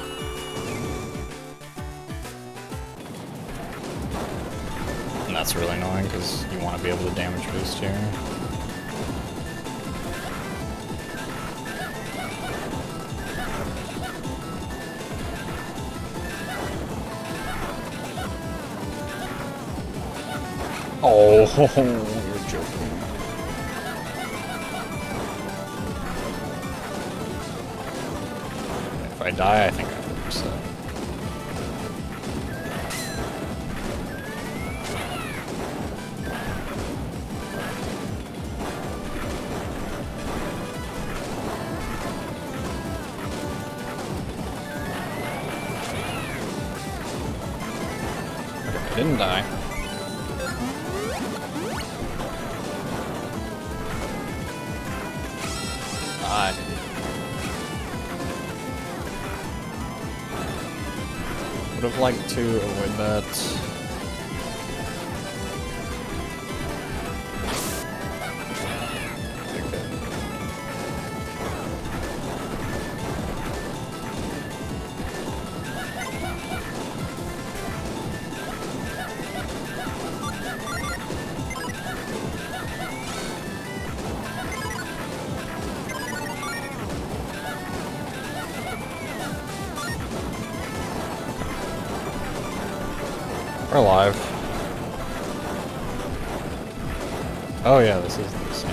And that's really annoying because you want to be able to damage boost here. Oh, you're joking. If I die, I think I have to reset. I didn't die. Would have liked to avoid that. We're alive. Oh yeah, this is the same.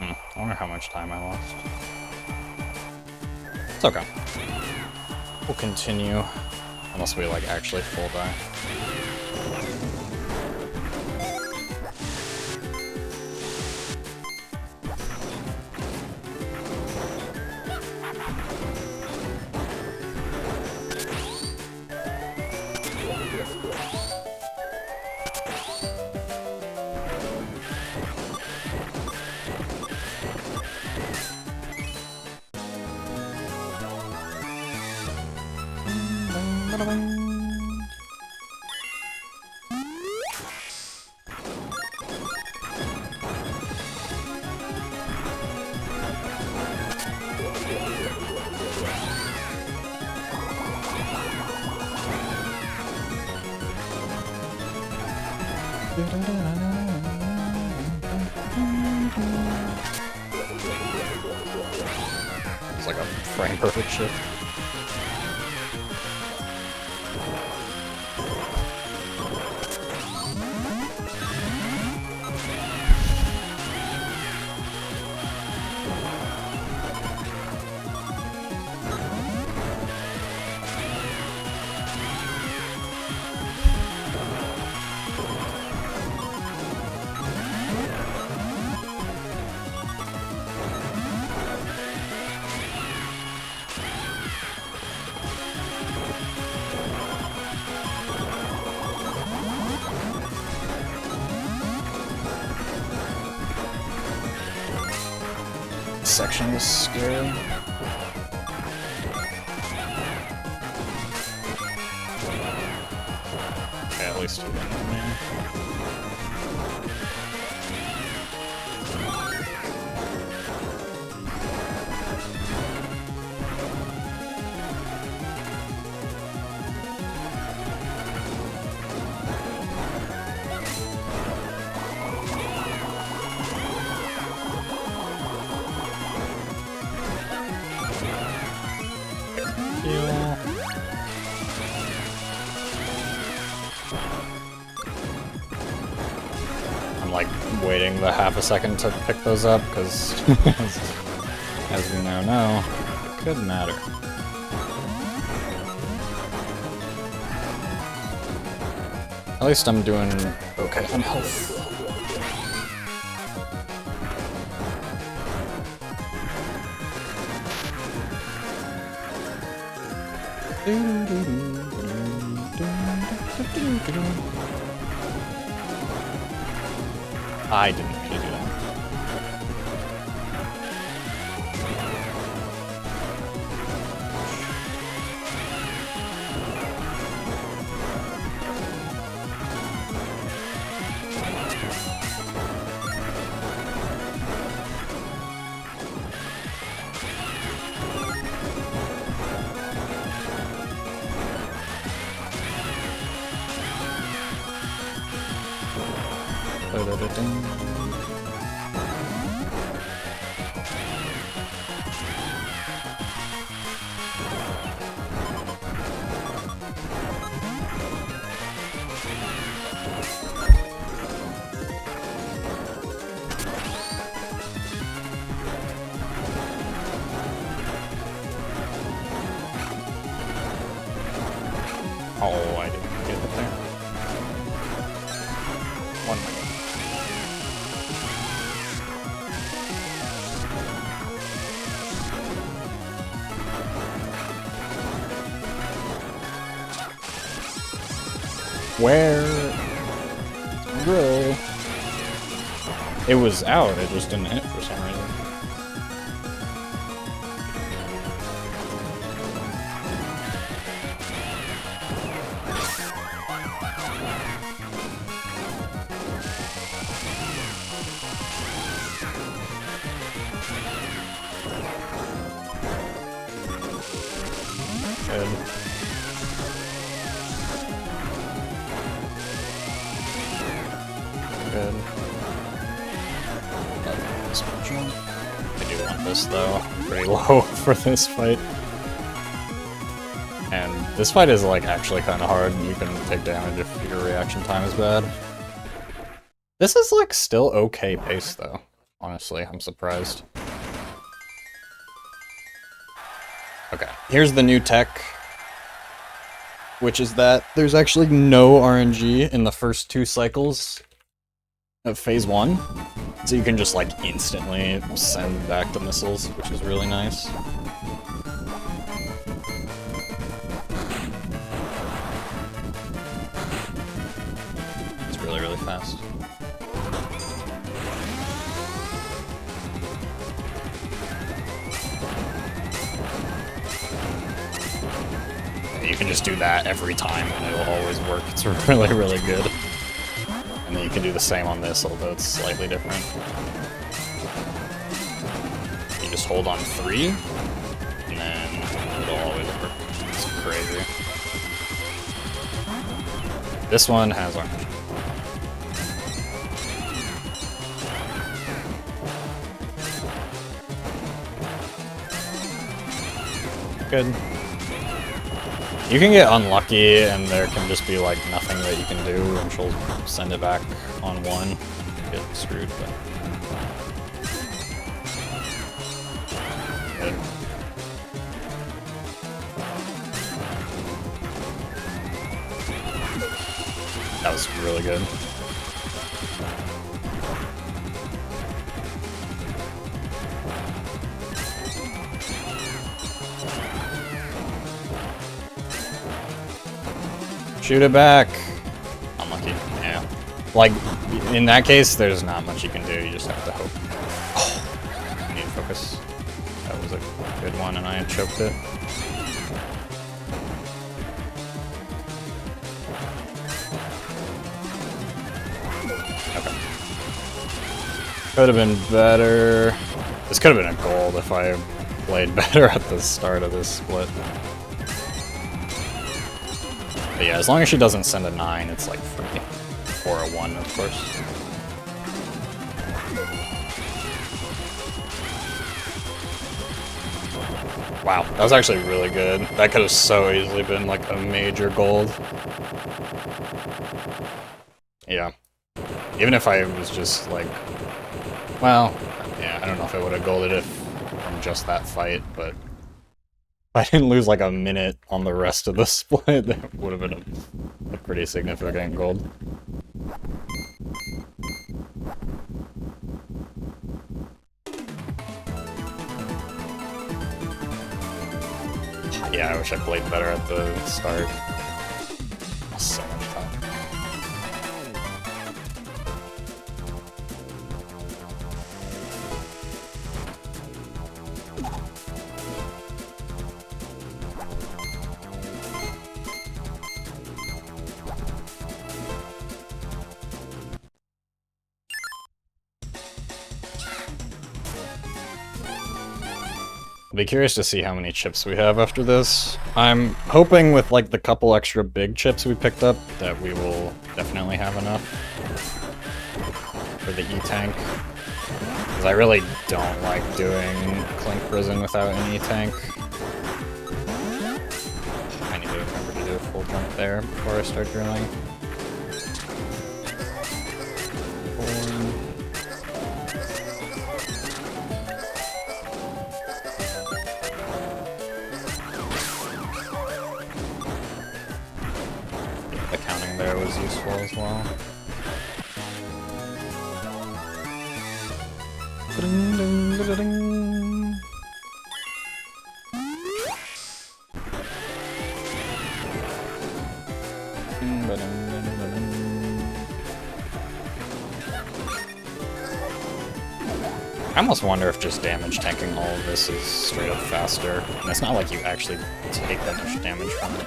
I wonder how much time I lost. It's okay. We'll continue. Unless we like actually full die. It's like a frame perfect shift. Section was scary. Okay, at least you didn't win. I'm like waiting the half a second to pick those up because, as we now know, it could matter. least I'm doing okay on health. I didn't mean to do that. Oh, I didn't get it there. 1 minute. Where? Bro. It was out, it just didn't hit for some reason. Good. Good. I do want this though. Pretty low for this fight. And this fight is like actually kind of hard. You can take damage if your reaction time is bad. This is like still okay pace though. Honestly, I'm surprised. Okay, here's the new tech, which is that there's actually no RNG in the first 2 cycles of phase 1, so you can just like instantly send back the missiles, which is really nice. It's really, really fast. You can just do that every time and it'll always work. It's really, really good. And then you can do the same on this, although it's slightly different. You just hold on 3, and then it'll always work. It's crazy. This one has orange. Good. You can get unlucky, and there can just be like nothing that you can do, and she'll send it back on 1. Get screwed, but... Good. That was really good. Shoot it back! Unlucky, yeah. Like, in that case, there's not much you can do, you just have to hope. Oh, I need to focus. That was a good one, and I choked it. Okay. Could have been better. This could have been a gold if I played better at the start of this split. But yeah, as long as she doesn't send a 9, it's like free. Or a 1, of course. Wow, that was actually really good. That could have so easily been like a major gold. Yeah. Even if I was just like... Well, yeah, I don't know if I would have golded it from just that fight, but... If I didn't lose like a minute on the rest of the split, that would have been a pretty significant gold. Yeah, I wish I played better at the start. So much fun. I'll be curious to see how many chips we have after this. I'm hoping with like the couple extra big chips we picked up that we will definitely have enough for the E-tank. Because I really don't like doing Clink Prison without an E-tank. I need to remember to do a full jump there before I start drilling. The counting there was useful as well. I almost wonder if just damage tanking all of this is straight up faster. And it's not like you actually take that much damage from it.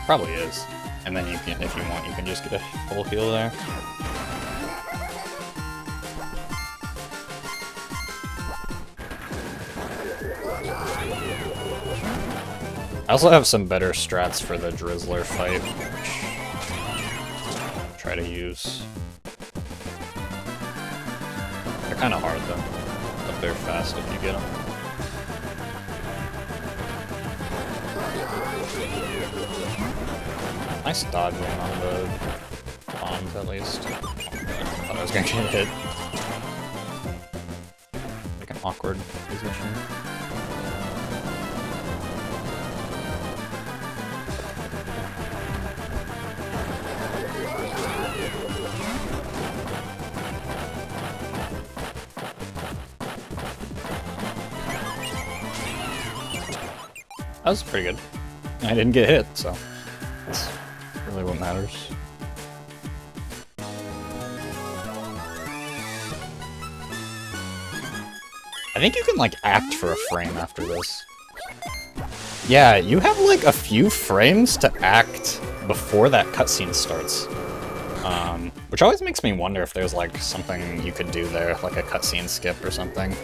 Probably is. And then you can, if you want, you can just get a full heal there. I also have some better strats for the Drizzler fight, which I'll try to use. They're kind of hard though, but they're fast if you get them. Nice dodging on the bombs at least. I thought I was gonna get hit. Like an awkward position. That was pretty good. I didn't get hit, so that's really what matters. I think you can, like, act for a frame after this. Yeah, you have, like, a few frames to act before that cutscene starts. Which always makes me wonder if there's, like, something you could do there, like a cutscene skip or something.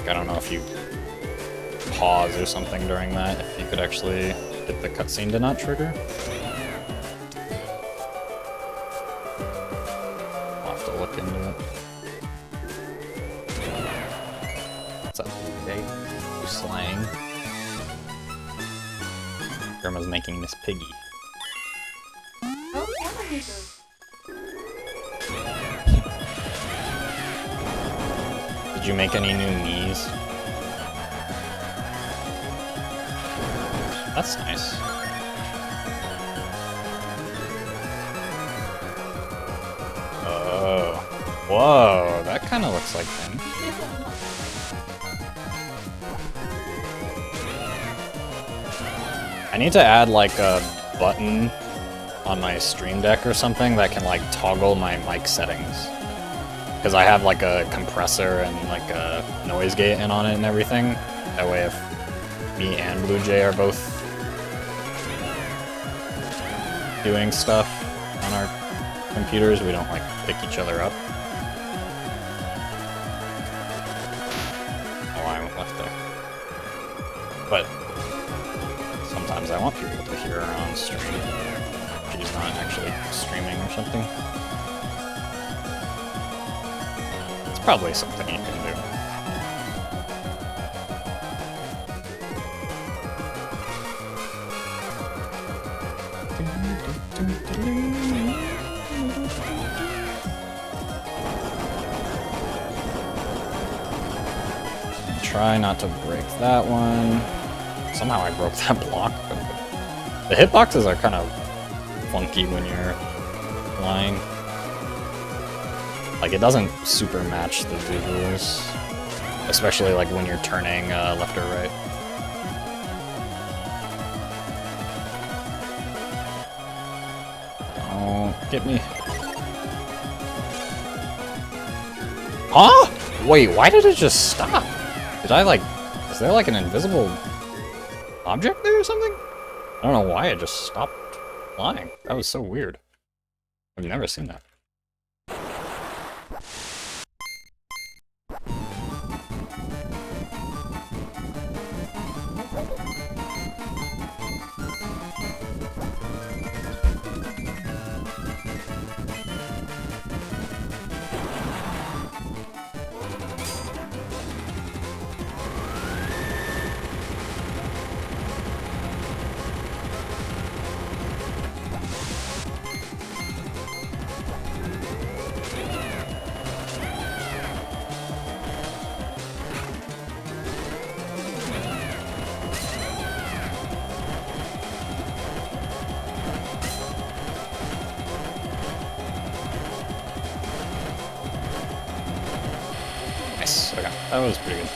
I don't know if you pause or something during that, if you could actually get the cutscene to not trigger. I'll have to look into it. What's up, Jake? You're slaying. Grandma's making Miss Piggy. Did you make any new knees? That's nice. Oh. Whoa, that kind of looks like him. I need to add like a button on my Stream Deck or something that can like toggle my mic settings. Because I have like a compressor and like a noise gate in on it and everything. That way if me and Blue Jay are both doing stuff on our computers, we don't like pick each other up. Oh, I went left there. But sometimes I want people to hear her on stream. She's not actually streaming or something. It's probably something you can do. try not to break that one. Somehow I broke that block. The hitboxes are kind of funky when you're flying. Like, it doesn't super match the visuals. Especially like when you're turning left or right. Oh, get me. Huh? Wait, why did it just stop? Did I like... Is there like an invisible object there or something? I don't know why it just stopped flying. That was so weird. I've never seen that. Nice, okay, that was pretty good.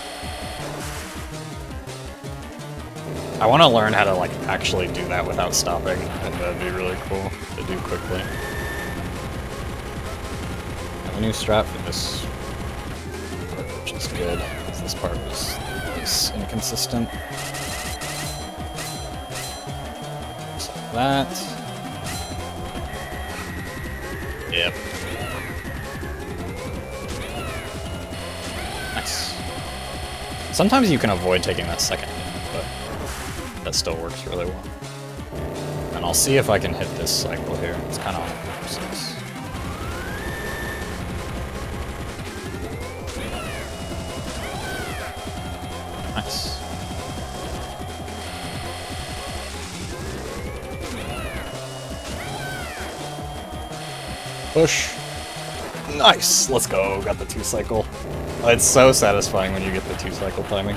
I want to learn how to like actually do that without stopping, and that'd be really cool to do quickly. I have a new strat for this part, which is good, because this part was inconsistent. Just like that. Yep. Nice. Sometimes you can avoid taking that second hit, but that still works really well. And I'll see if I can hit this cycle here. It's kind of on purpose. Nice. Push. Nice! Let's go. Got the 2-cycle. It's so satisfying when you get the 2-cycle timing.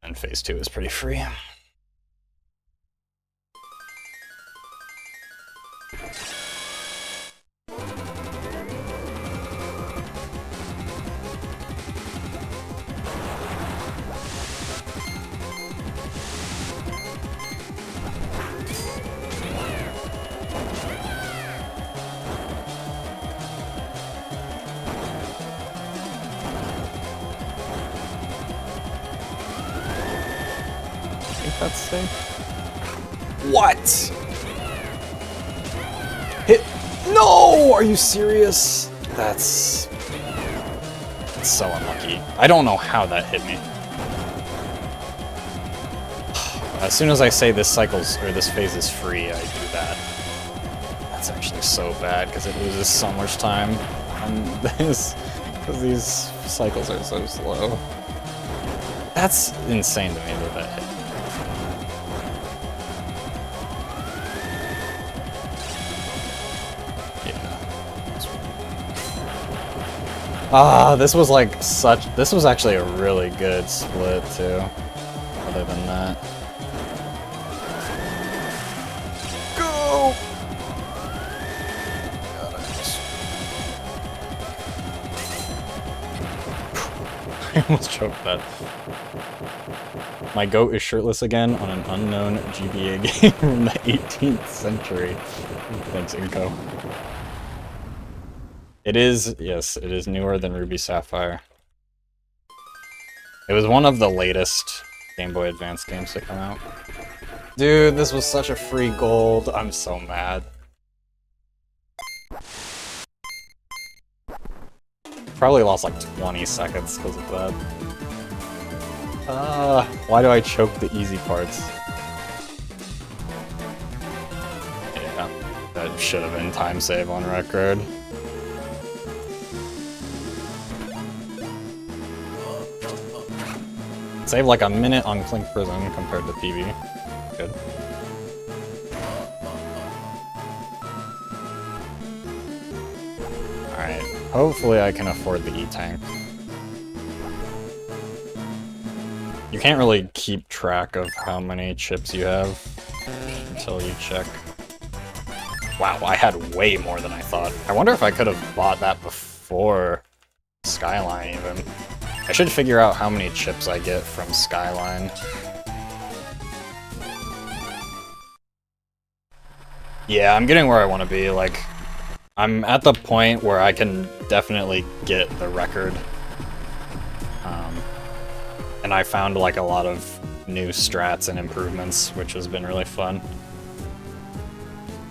And phase 2 is pretty free. That's safe. What? Hit. No! Are you serious? That's so unlucky. I don't know how that hit me. As soon as I say this cycle's or this phase is free, I do that. That's actually so bad because it loses so much time on this because these cycles are so slow. That's insane to me that that hit. Ah, this was like this was actually a really good split too, other than that. Go! God, I almost choked that. My goat is shirtless again on an unknown GBA game from the 18th century. Thanks, Inko. It is, yes, it is newer than Ruby Sapphire. It was one of the latest Game Boy Advance games to come out. Dude, this was such a free gold. I'm so mad. Probably lost like 20 seconds because of that. Why do I choke the easy parts? Yeah, that should have been time save on record. Save like a minute on Clink Prison compared to PB. Good. Alright, hopefully I can afford the E-Tank. You can't really keep track of how many chips you have until you check. Wow, I had way more than I thought. I wonder if I could have bought that before Skyline even. I should figure out how many chips I get from Skyline. Yeah, I'm getting where I want to be. Like, I'm at the point where I can definitely get the record. And I found like a lot of new strats and improvements, which has been really fun.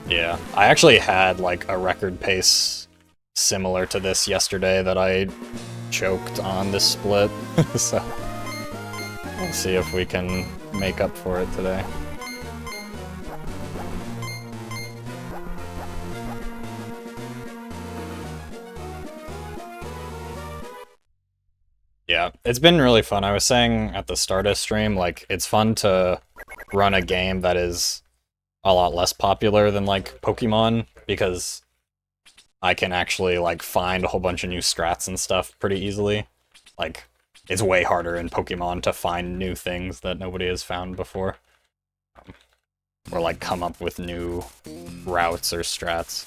Yeah, I actually had like a record pace similar to this yesterday that I choked on this split, so we'll see if we can make up for it today. Yeah, it's been really fun. I was saying at the start of stream, like, it's fun to run a game that is a lot less popular than, like, Pokemon, because I can actually, like, find a whole bunch of new strats and stuff pretty easily. Like, it's way harder in Pokemon to find new things that nobody has found before. Or, like, come up with new routes or strats.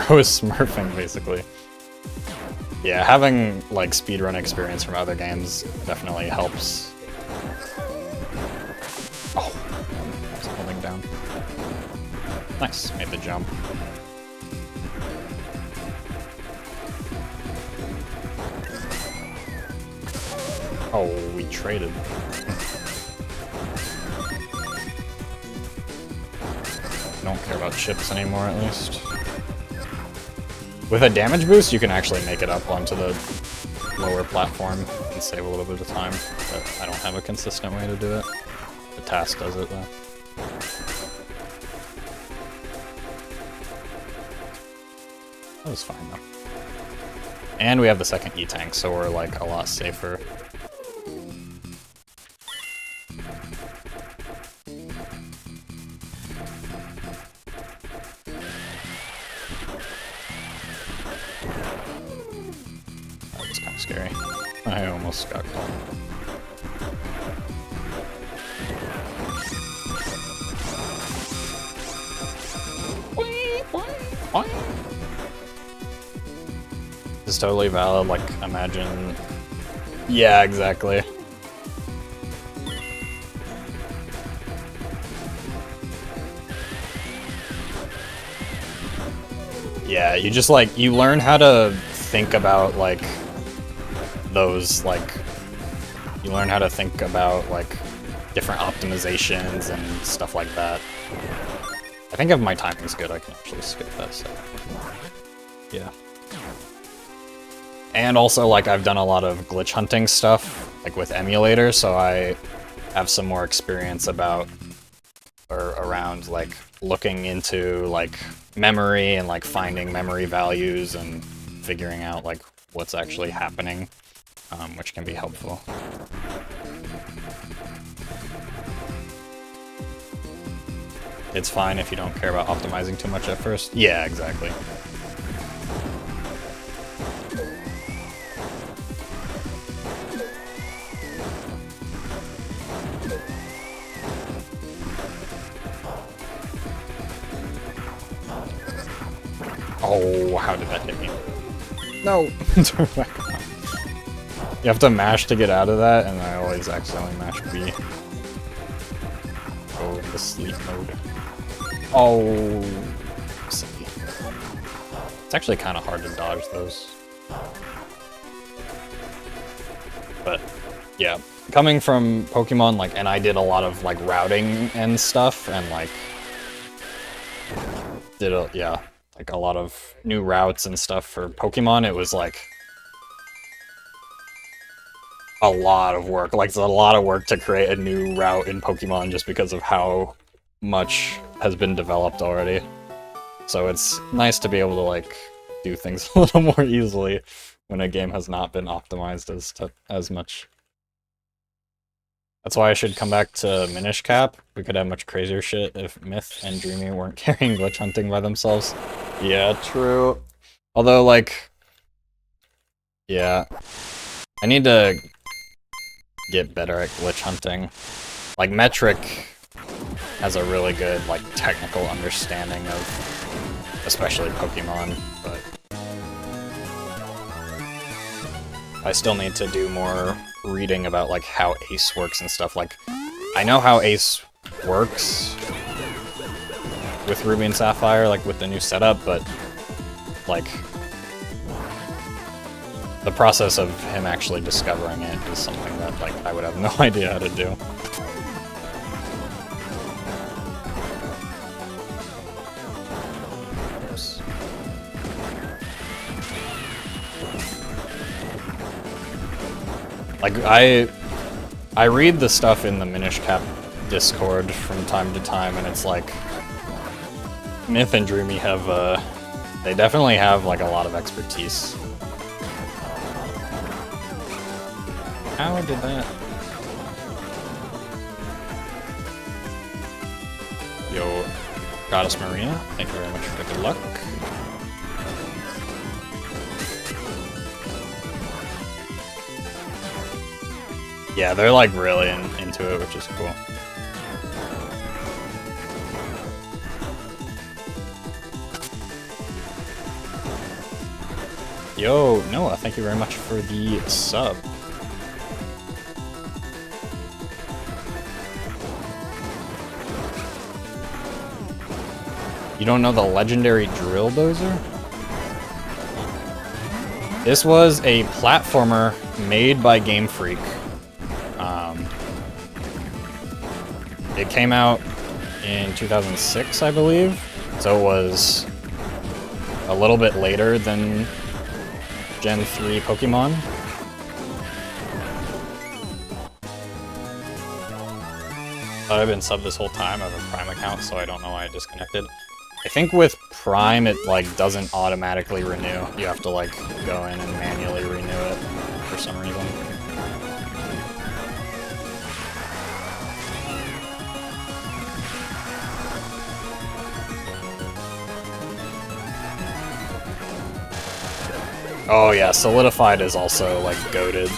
Bro is smurfing, basically. Yeah, having, like, speedrun experience from other games definitely helps. Oh, I was holding down. Nice, made the jump. Oh, we traded. Don't care about chips anymore, at least. With a damage boost, you can actually make it up onto the lower platform and save a little bit of time, but I don't have a consistent way to do it. The task does it, though. That was fine, though. And we have the second E-Tank, so we're, like, a lot safer. That was kind of scary. I almost got caught. It's totally valid, like, imagine... Yeah, exactly. Yeah, you just, like, you learn how to think about, like, those, like... You learn how to think about, like, different optimizations and stuff like that. I think if my timing's good, I can actually skip that step. Yeah. And also, like, I've done a lot of glitch hunting stuff, like with emulators, so I have some more experience about, or around, like, looking into, like, memory and, like, finding memory values and figuring out, like, what's actually happening, which can be helpful. It's fine if you don't care about optimizing too much at first. Yeah, exactly. Oh, how did that hit me? No! Turn back on. You have to mash to get out of that, and I always accidentally mash B. Go into sleep mode. Oh, silly. It's actually kind of hard to dodge those. But, yeah. Coming from Pokemon, like, and I did a lot of, like, routing and stuff, and, like, yeah, like, a lot of new routes and stuff for Pokemon. It was, like, a lot of work. Like, it's a lot of work to create a new route in Pokemon just because of how much has been developed already. So it's nice to be able to, like, do things a little more easily when a game has not been optimized as much. That's why I should come back to Minish Cap. We could have much crazier shit if Myth and Dreamy weren't carrying glitch hunting by themselves. Yeah, true. Although, like... Yeah. I need to get better at glitch hunting. Like, Metric has a really good, like, technical understanding of especially Pokemon, but I still need to do more reading about, like, how Ace works and stuff. Like, I know how Ace works with Ruby and Sapphire, like, with the new setup, but, like, the process of him actually discovering it is something that, like, I would have no idea how to do. Oops. Like, I read the stuff in the Minish Cap Discord from time to time, and it's like, Myth and Dreamy have, they definitely have, like, a lot of expertise. How did that? Yo, Goddess Marina, thank you very much for the good luck. Yeah, they're like really into it, which is cool. Yo, Noah, thank you very much for the sub. You don't know the legendary Drill Dozer? This was a platformer made by Game Freak. It came out in 2006, I believe, so it was a little bit later than Gen 3 Pokemon. Thought I've been subbed this whole time. I have a Prime account, so I don't know why I disconnected. I think with Prime, it like doesn't automatically renew. You have to like go in and manually renew it for some reason. Oh yeah, Solidified is also like goated.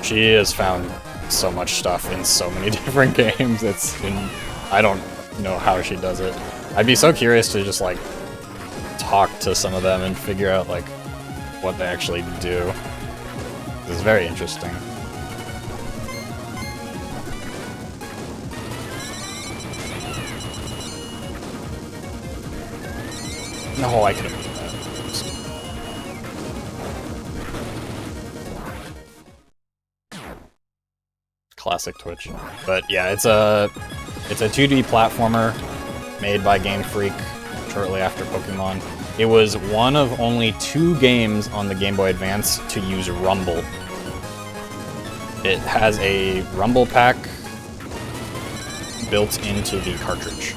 She has found so much stuff in so many different games. I don't know how she does it. I'd be so curious to just like talk to some of them and figure out like what they actually do. This is very interesting. No, I could have made that. Classic Twitch. But yeah, it's a 2D platformer made by Game Freak shortly after Pokemon. It was one of only 2 games on the Game Boy Advance to use Rumble. It has a Rumble pack built into the cartridge.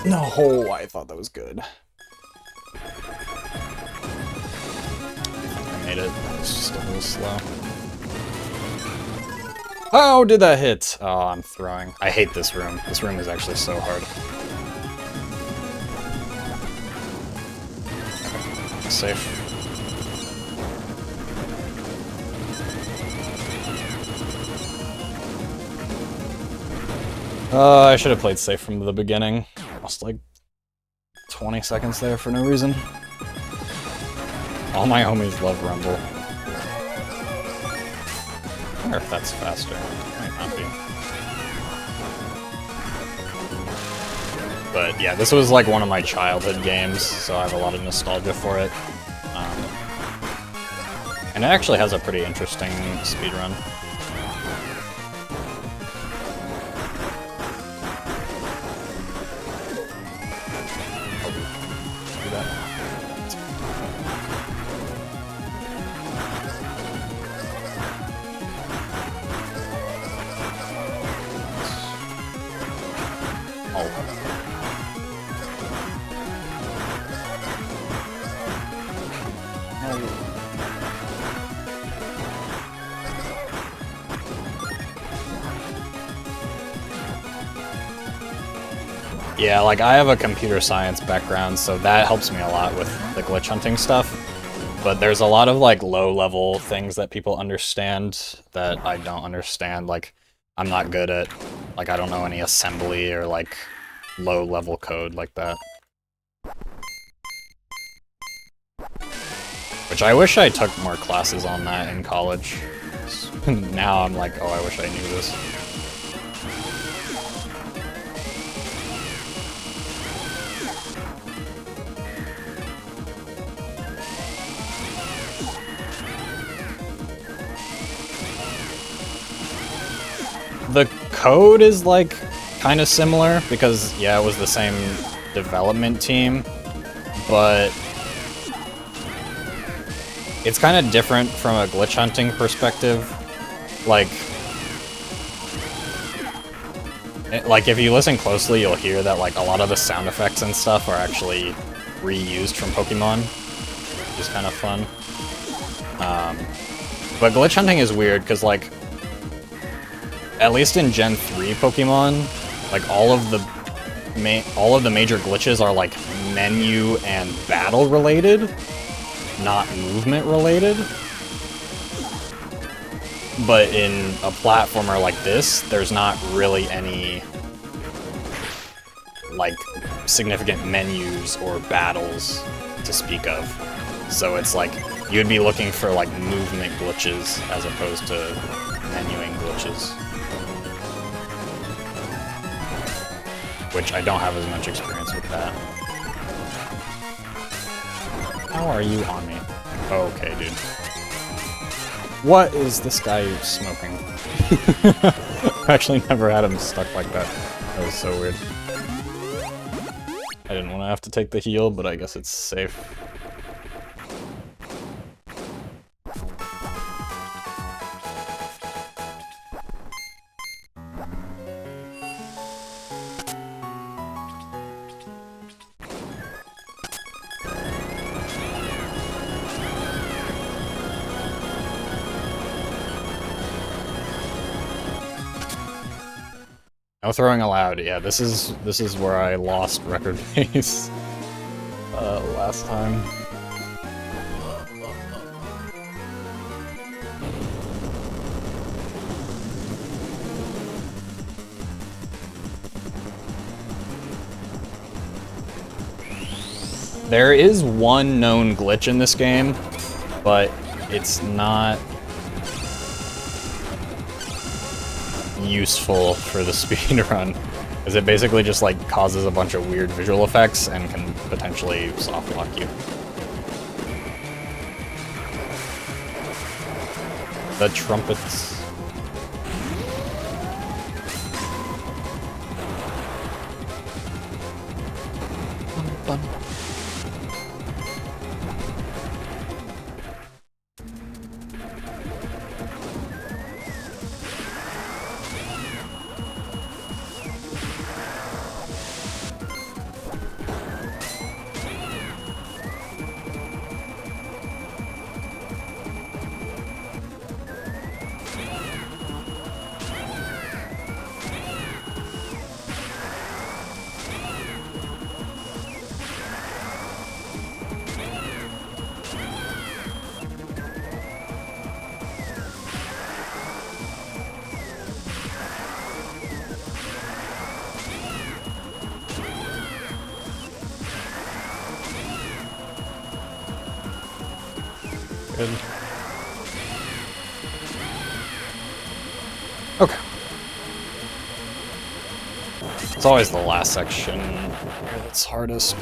No, I thought that was good. I made it. It's just a little slow. How did that hit? Oh, I'm throwing. I hate this room. This room is actually so hard. Okay. Safe. I should have played safe from the beginning. Lost like 20 seconds there for no reason. All my homies love Rumble. I wonder if that's faster. Might not be. But yeah, this was like one of my childhood games, so I have a lot of nostalgia for it. And it actually has a pretty interesting speedrun. Yeah, like I have a computer science background, so that helps me a lot with the glitch hunting stuff. But there's a lot of like low-level things that people understand that I don't understand. Like, I'm not good at, like, I don't know any assembly or like low-level code like that. Which I wish I took more classes on that in college. Now I'm like, oh, I wish I knew this. The code is like kind of similar because, yeah, it was the same development team, but it's kind of different from a glitch hunting perspective. Like if you listen closely, you'll hear that like a lot of the sound effects and stuff are actually reused from Pokemon, which is kind of fun. But glitch hunting is weird because like, at least in Gen 3 Pokemon, like all of the major glitches are like menu and battle related, not movement related. But in a platformer like this, there's not really any like significant menus or battles to speak of. So it's like you'd be looking for like movement glitches as opposed to menuing glitches. Which I don't have as much experience with that. How are you on me? Okay, dude. What is this guy smoking? I've actually never had him stuck like that. That was so weird. I didn't want to have to take the heal, but I guess it's safe. No throwing allowed. Yeah, this is where I lost record pace last time. There is one known glitch in this game, but it's not useful for the speedrun, because it basically just like causes a bunch of weird visual effects and can potentially soft lock you. The trumpets. Good. Okay. It's always the last section that's hardest.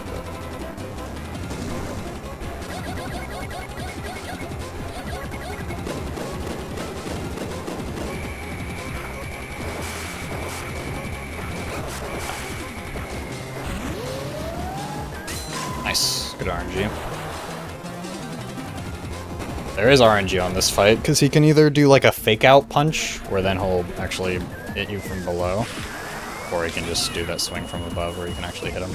Nice. Good RNG. There is RNG on this fight, because he can either do like a fake-out punch, where then he'll actually hit you from below, or he can just do that swing from above, where you can actually hit him.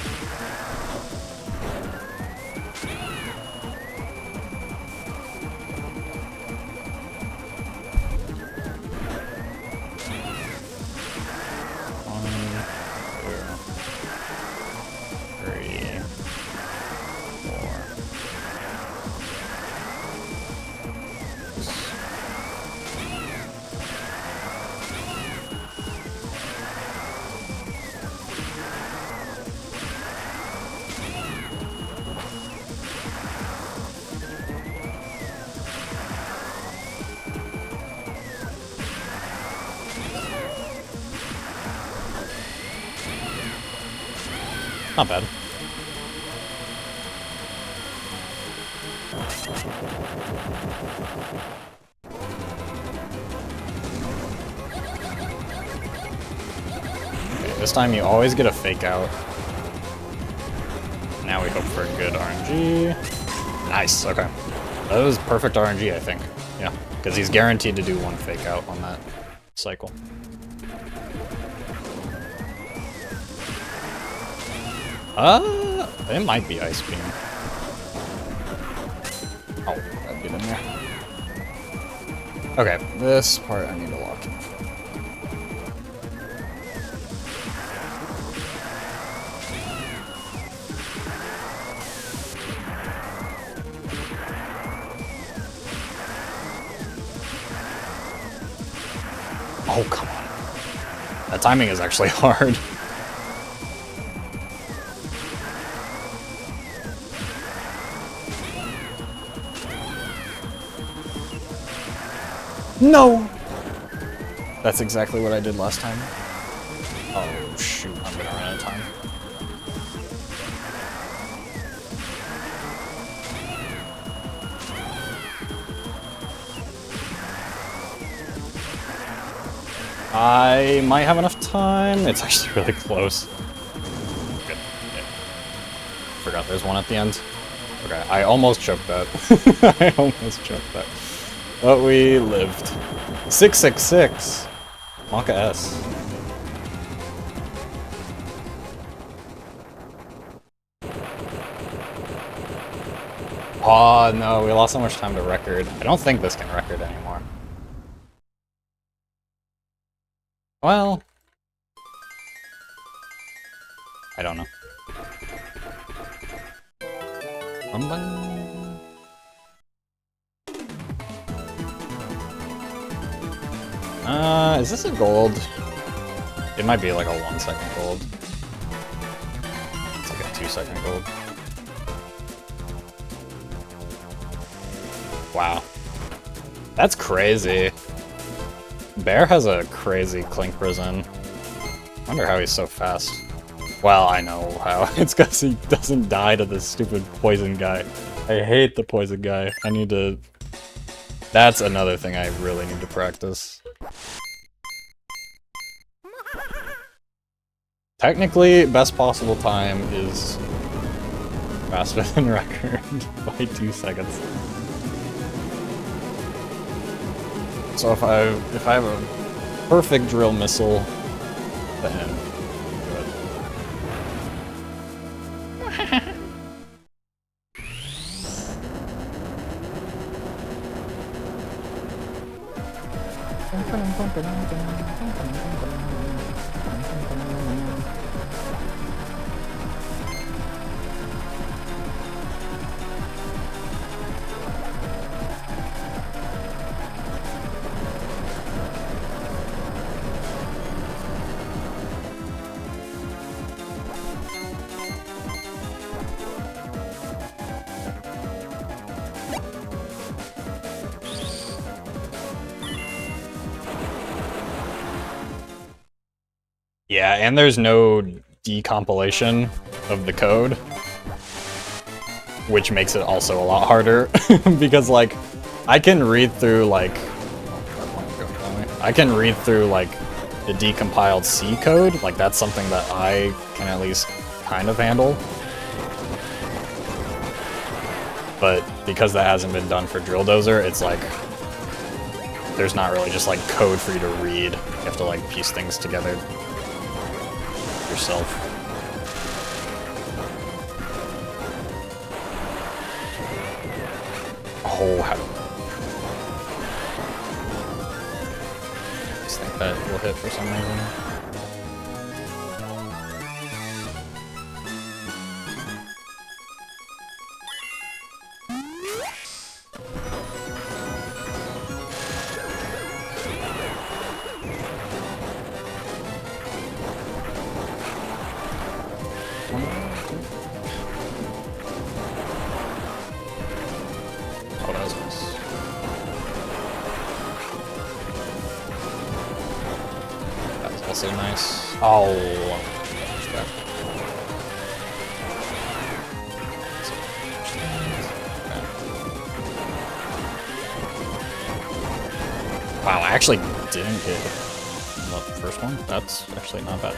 Not bad. Okay, this time you always get a fake out. Now we hope for a good RNG. Nice, okay. That was perfect RNG, I think. Yeah, because he's guaranteed to do one fake out on that cycle. It might be Ice Beam. Oh, that'd get in there. Okay, this part I need to lock in. Oh, come on. That timing is actually hard. No! That's exactly what I did last time. Oh, shoot, I'm gonna run out of time. I might have enough time. It's actually really close. Good. Yeah. Forgot there's one at the end. Okay, I almost choked that. I almost choked that. But we lived. 666. Maka S. Oh no, we lost so much time to record. I don't think this can record anymore. Well, I don't know. Is this a gold? It might be like a 1 second gold. It's like a 2 second gold. Wow. That's crazy. Bear has a crazy Clink Prison. Wonder how he's so fast. Well, I know how. It's because he doesn't die to this stupid poison guy. I hate the poison guy. I need to... That's another thing I really need to practice. Technically, best possible time is faster than record by 2 seconds. So if I have a perfect drill missile, then good. Yeah, and there's no decompilation of the code, which makes it also a lot harder, because, like, I can read through, like, the decompiled C code, like, that's something that I can at least kind of handle. But because that hasn't been done for Drill Dozer, it's like, there's not really just, like, code for you to read. You have to, like, piece things together yourself. Oh, how do I just think that will hit for some reason. Oh, that was nice. That was also nice. Oh, Wow, I actually didn't get the first one. That's actually not bad.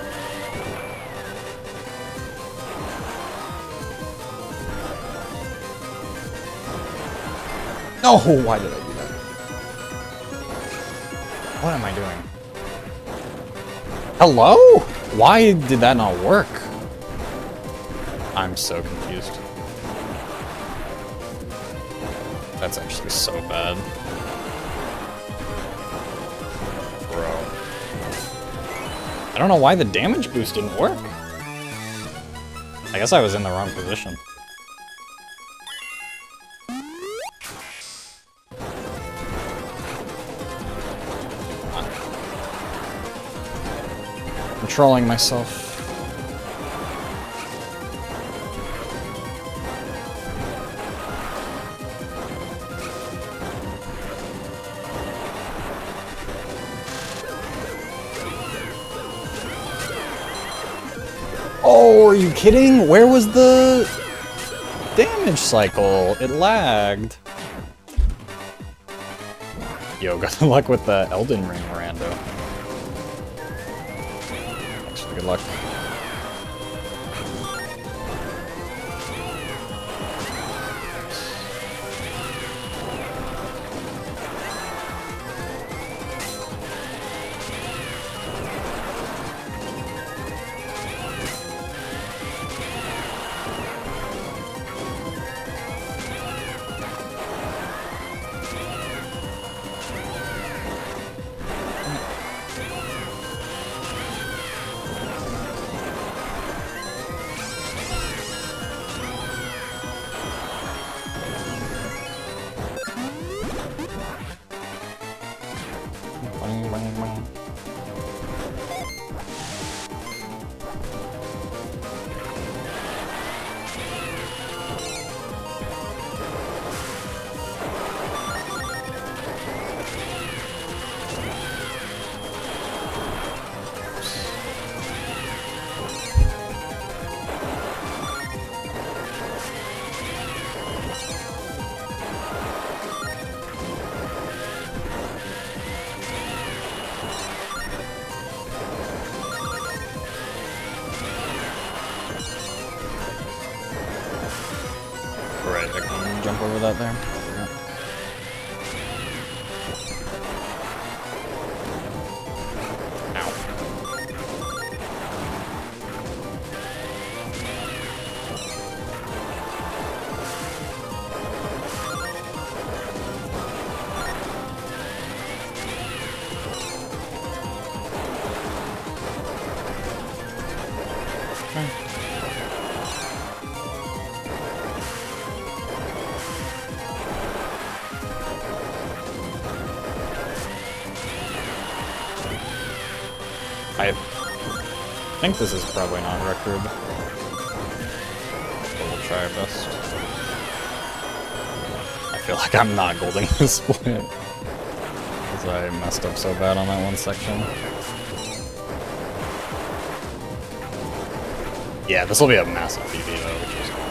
No, why did I do that? What am I doing? Hello? Why did that not work? I'm so confused. That's actually so bad. Bro. I don't know why the damage boost didn't work. I guess I was in the wrong position. Controlling myself. Oh, are you kidding? Where was the damage cycle? It lagged. Yo, good luck with the Elden Ring rando. Actually, good luck. Right, I can jump over that there. Yep. I think this is probably not record, but we'll try our best. I feel like I'm not golding this split, because I messed up so bad on that one section. Yeah, this will be a massive PB though, which is cool.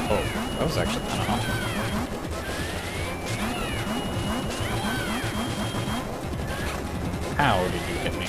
Oh, that was actually kind of awesome. How did you hit me?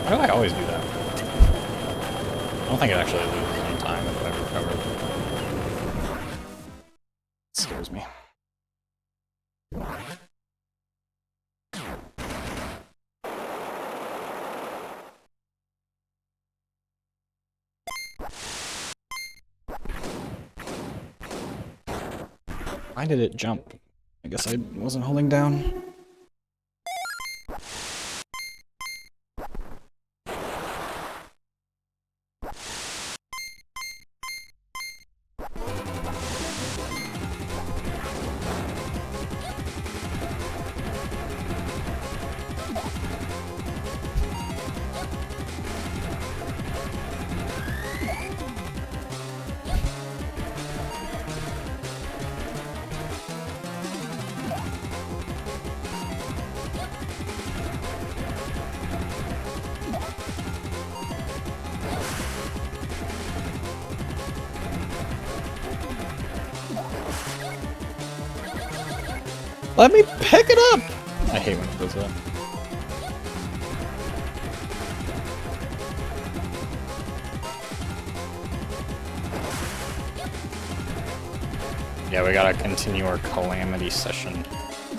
Why do I always do that? I don't think it actually loses any time if I recover. It scares me. Why did it jump? I guess I wasn't holding down. Let me pick it up! I hate when it does that. Yeah, we gotta continue our calamity session.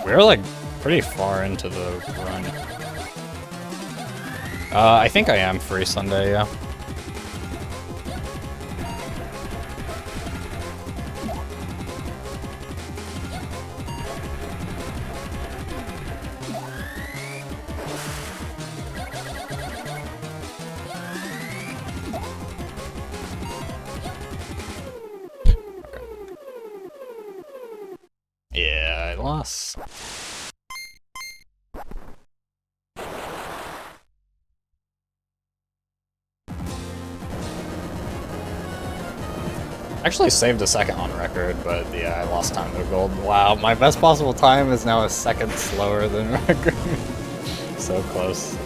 We're like pretty far into the run. I think I am free Sunday, yeah. Yeah, I lost. Actually saved a second on record, but yeah, I lost time to gold. Wow, my best possible time is now a second slower than record. So close.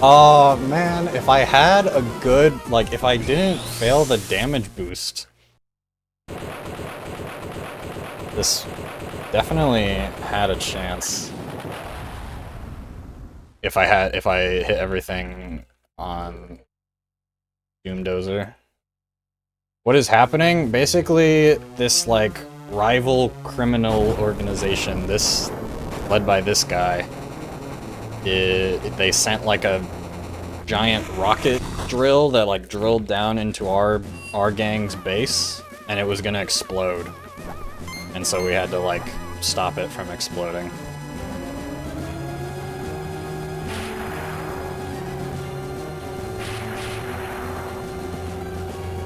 Oh man, if I had a good, like, if I didn't fail the damage boost, this definitely had a chance. If I hit everything on Dozer. What is happening? Basically, this like rival criminal organization, this led by this guy, they sent like a giant rocket drill that like drilled down into our gang's base, and it was gonna explode. And so we had to like stop it from exploding.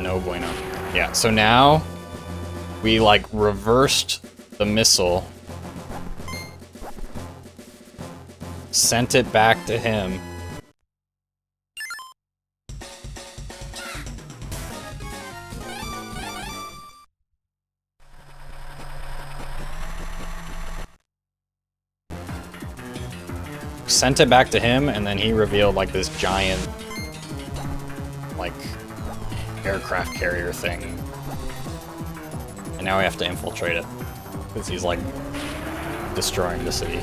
No bueno. Yeah, so now we like reversed the missile, sent it back to him. Sent it back to him, and then he revealed like this giant like aircraft carrier thing. And now we have to infiltrate it, because he's like destroying the city.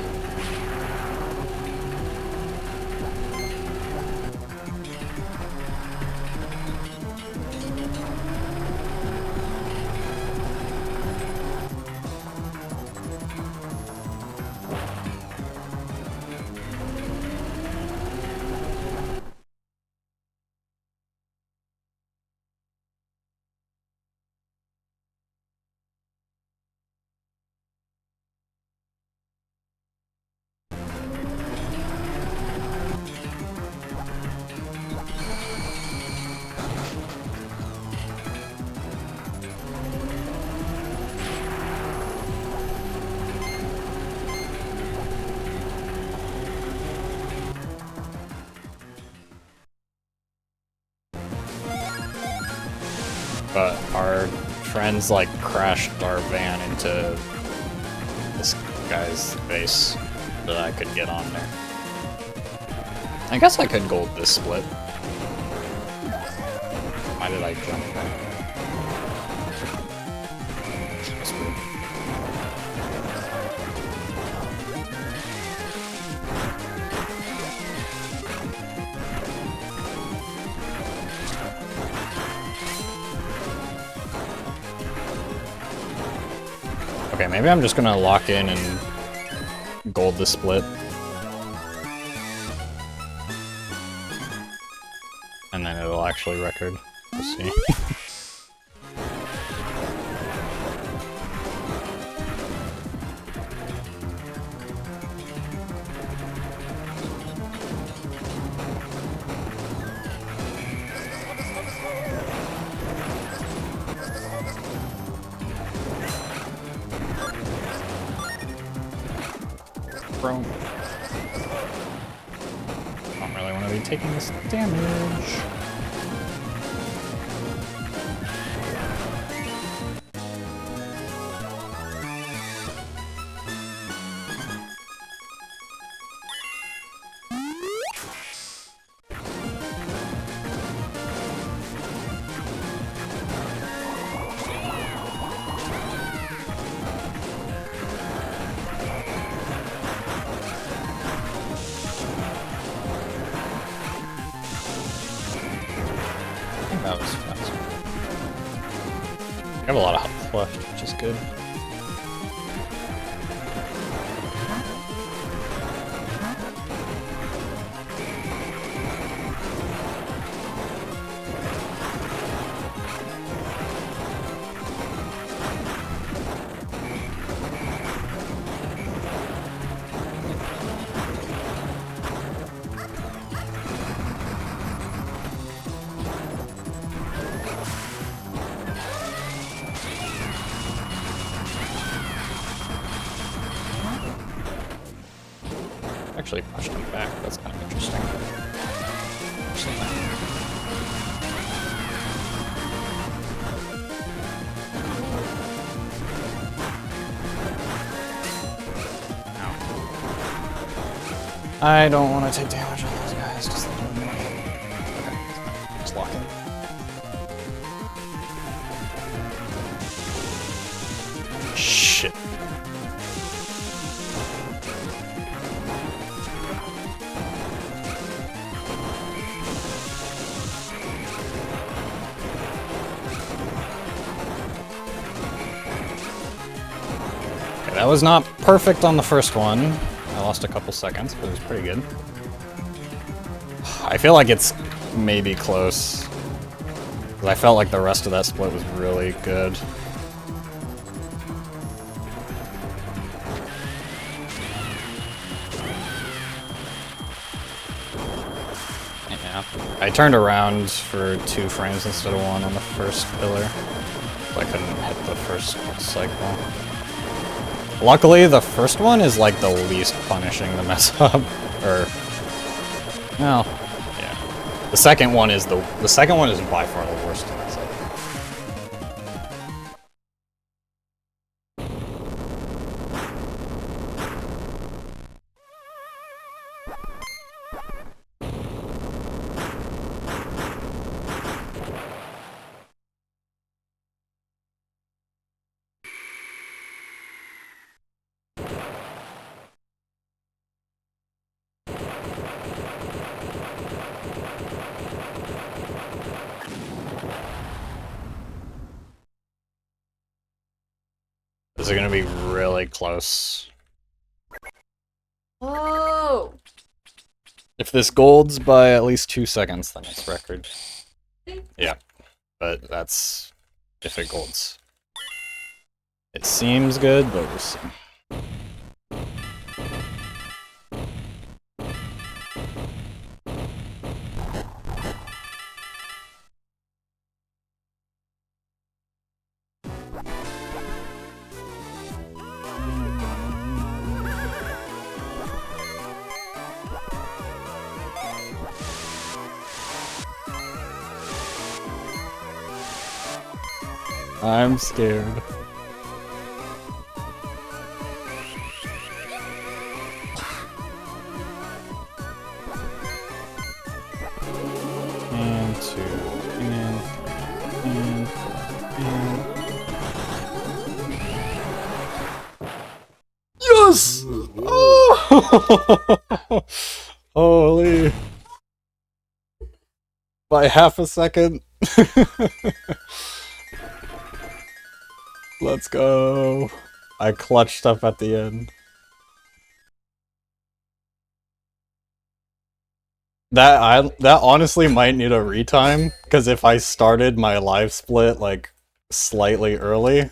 But our friends like crashed our van into this guy's base so that I could get on there. I guess I could gold this split. Why did I jump there? That's weird. Okay, maybe I'm just gonna lock in and gold the split. And then it'll actually record. We'll see. Don't really want to be taking this damage. That was fast. I have a lot of health left, which is good. Actually pushed him back. That's kind of interesting. Ow. I don't want to take damage on those guys. Just let them okay. Just lock in. Shit. That was not perfect on the first one. I lost a couple seconds, but it was pretty good. I feel like it's maybe close. I felt like the rest of that split was really good. Yeah. I turned around for 2 frames instead of 1 on the first pillar. So I couldn't hit the first cycle. Luckily, the first one is like the least punishing to mess up, or well, yeah. The second one is by far the worst to mess up. This is gonna be really close. Oh! If this golds by at least 2 seconds, then it's record. Yeah, but that's if it golds. It seems good, but we'll see. I'm scared. And 2, and. Yes! Oh! Holy. By half a second. Let's go. I clutched up at the end. That honestly might need a retime, because if I started my live split like slightly early,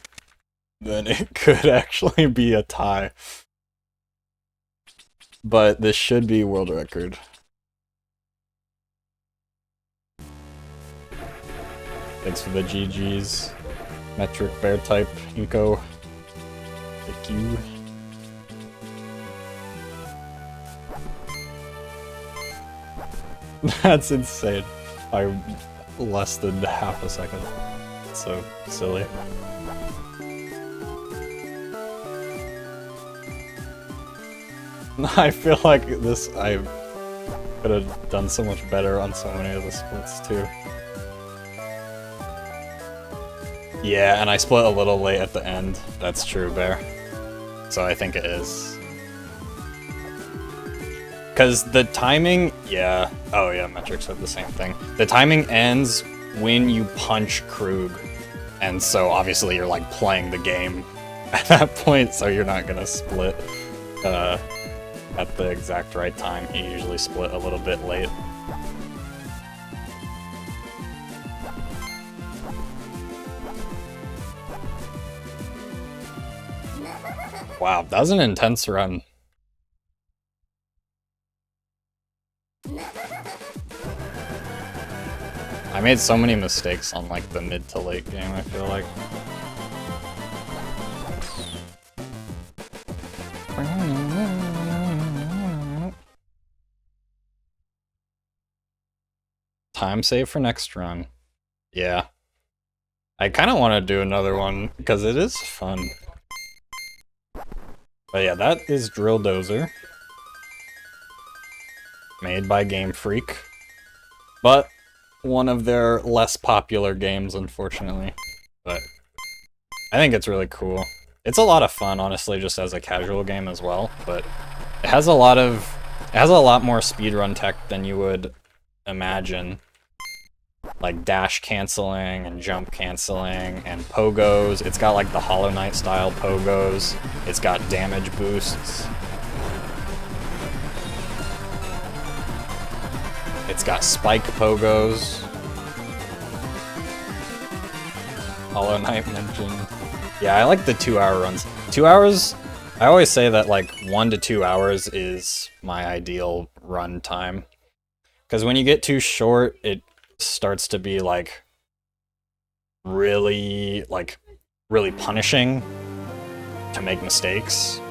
then it could actually be a tie. But this should be world record. Thanks for the GGs. Metric bear type Inko. Thank you. That's insane. By less than half a second. So silly. I feel like I could have done so much better on so many of the splits too. Yeah, and I split a little late at the end. That's true, Bear. So I think it is. Because the timing, yeah. Oh yeah, metrics are the same thing. The timing ends when you punch Krug. And so obviously you're like playing the game at that point, so you're not gonna split at the exact right time. You usually split a little bit late. Wow, that was an intense run. I made so many mistakes on like the mid to late game, I feel like. Time save for next run. Yeah. I kind of want to do another one because it is fun. But yeah, that is Drill Dozer. Made by Game Freak. But one of their less popular games, unfortunately. But I think it's really cool. It's a lot of fun, honestly, just as a casual game as well. But it has a lot more speedrun tech than you would imagine. Like dash canceling and jump canceling and pogos. It's got like the Hollow Knight style pogos. It's got damage boosts. It's got spike pogos. Hollow Knight mentioned. Yeah, I like the 2-hour runs. 2 hours, I always say that like 1 to 2 hours is my ideal run time. Because when you get too short, it starts to be like really punishing to make mistakes.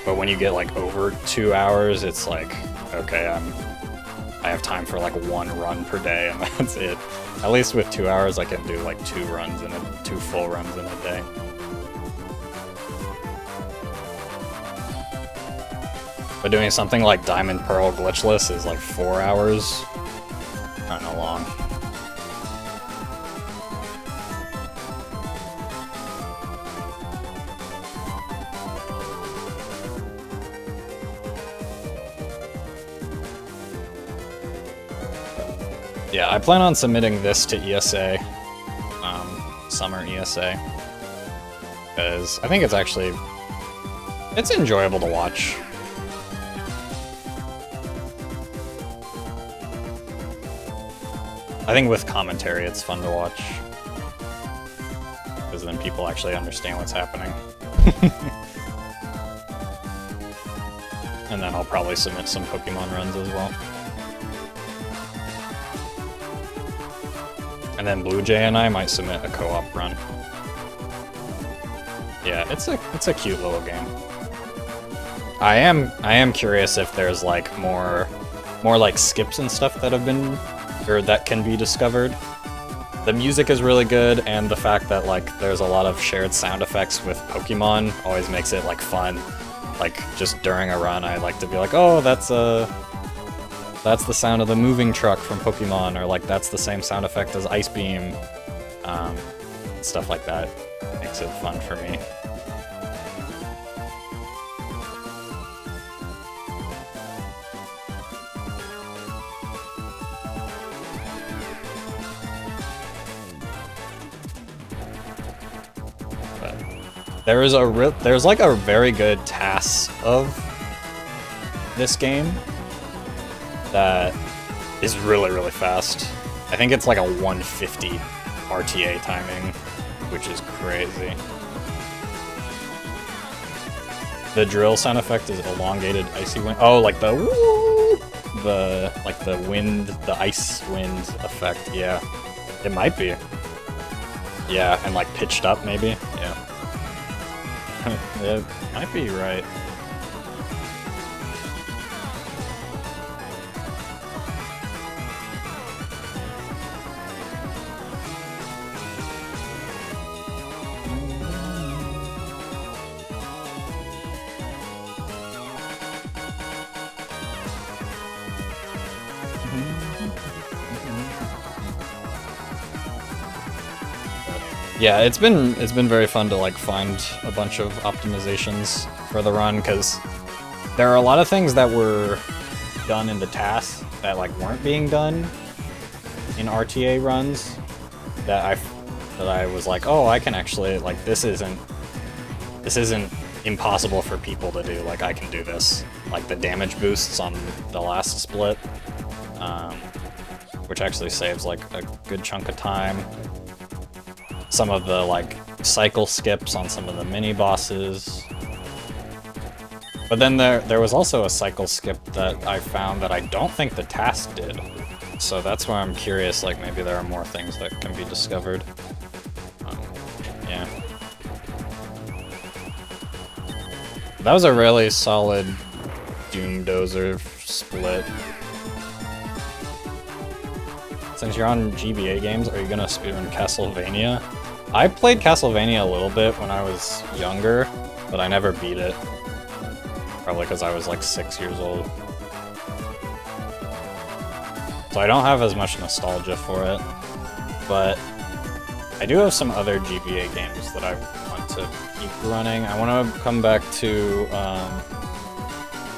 But when you get like over 2 hours, it's like, okay, I have time for like 1 run per day, and that's it. At least with 2 hours, I can do like 2 full runs in a day. But doing something like Diamond Pearl glitchless is like 4 hours. Kind of long. Yeah, I plan on submitting this to ESA, Summer ESA, because I think it's enjoyable to watch. I think with commentary it's fun to watch, because then people actually understand what's happening. And then I'll probably submit some Pokemon runs as well. And then Blue Jay and I might submit a co-op run. Yeah, it's a cute little game. I am curious if there's like more like skips and stuff that have been, or that can be discovered. The music is really good, and the fact that like there's a lot of shared sound effects with Pokemon always makes it like fun. Like just during a run, I like to be like, oh, that's the sound of the moving truck from Pokemon, or like that's the same sound effect as Ice Beam. Stuff like that makes it fun for me. there's like a very good task of this game that is really, really fast. I think it's like a 150 RTA timing, which is crazy. The drill sound effect is elongated icy wind. Oh, like the woo, like the wind, the ice wind effect. Yeah, it might be. Yeah, and like pitched up maybe. Yeah, it might be right. Yeah, it's been very fun to like find a bunch of optimizations for the run, because there are a lot of things that were done in the task that like weren't being done in RTA runs that I was like, oh, I can actually, like, this isn't impossible for people to do. Like, I can do this. Like the damage boosts on the last split, which actually saves like a good chunk of time. Some of the like cycle skips on some of the mini bosses. But then there was also a cycle skip that I found that I don't think the task did. So that's why I'm curious, like maybe there are more things that can be discovered. Yeah. That was a really solid Doom Dozer split. Since you're on GBA games, are you gonna speedrun Castlevania? I played Castlevania a little bit when I was younger, but I never beat it. Probably because I was like 6 years old. So I don't have as much nostalgia for it, but I do have some other GBA games that I want to keep running. I want to come back to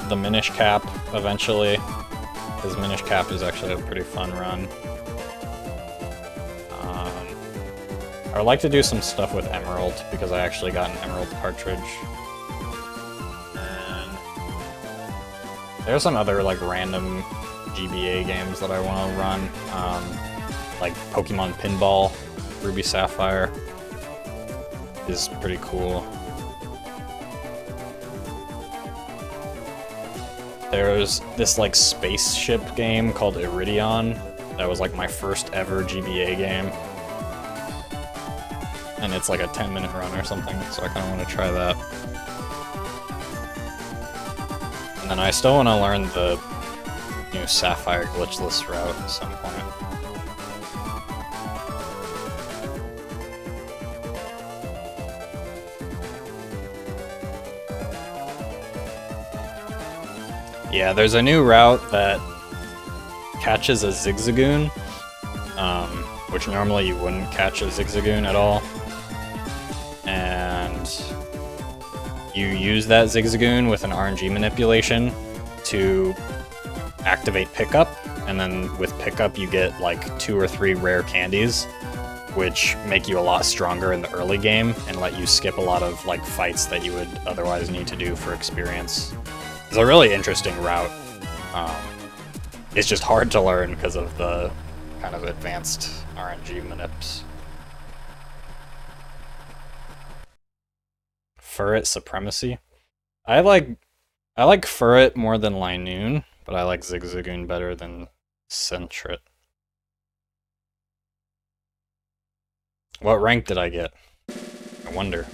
the Minish Cap eventually, because Minish Cap is actually a pretty fun run. I would like to do some stuff with Emerald, because I actually got an Emerald cartridge. And there are some other like random GBA games that I want to run, like Pokemon Pinball, Ruby Sapphire is pretty cool. There's this like spaceship game called Iridion that was like my first ever GBA game. And it's like a 10-minute run or something, so I kind of want to try that. And then I still want to learn the new Sapphire glitchless route at some point. Yeah, there's a new route that catches a Zigzagoon, which normally you wouldn't catch a Zigzagoon at all. And you use that Zigzagoon with an RNG manipulation to activate pickup, and then with pickup you get like 2 or 3 rare candies, which make you a lot stronger in the early game and let you skip a lot of like fights that you would otherwise need to do for experience. It's a really interesting route. It's just hard to learn because of the kind of advanced RNG manips. Furret Supremacy. I like Furret more than Linoon, but I like Zigzagoon better than Centret. What rank did I get? I wonder.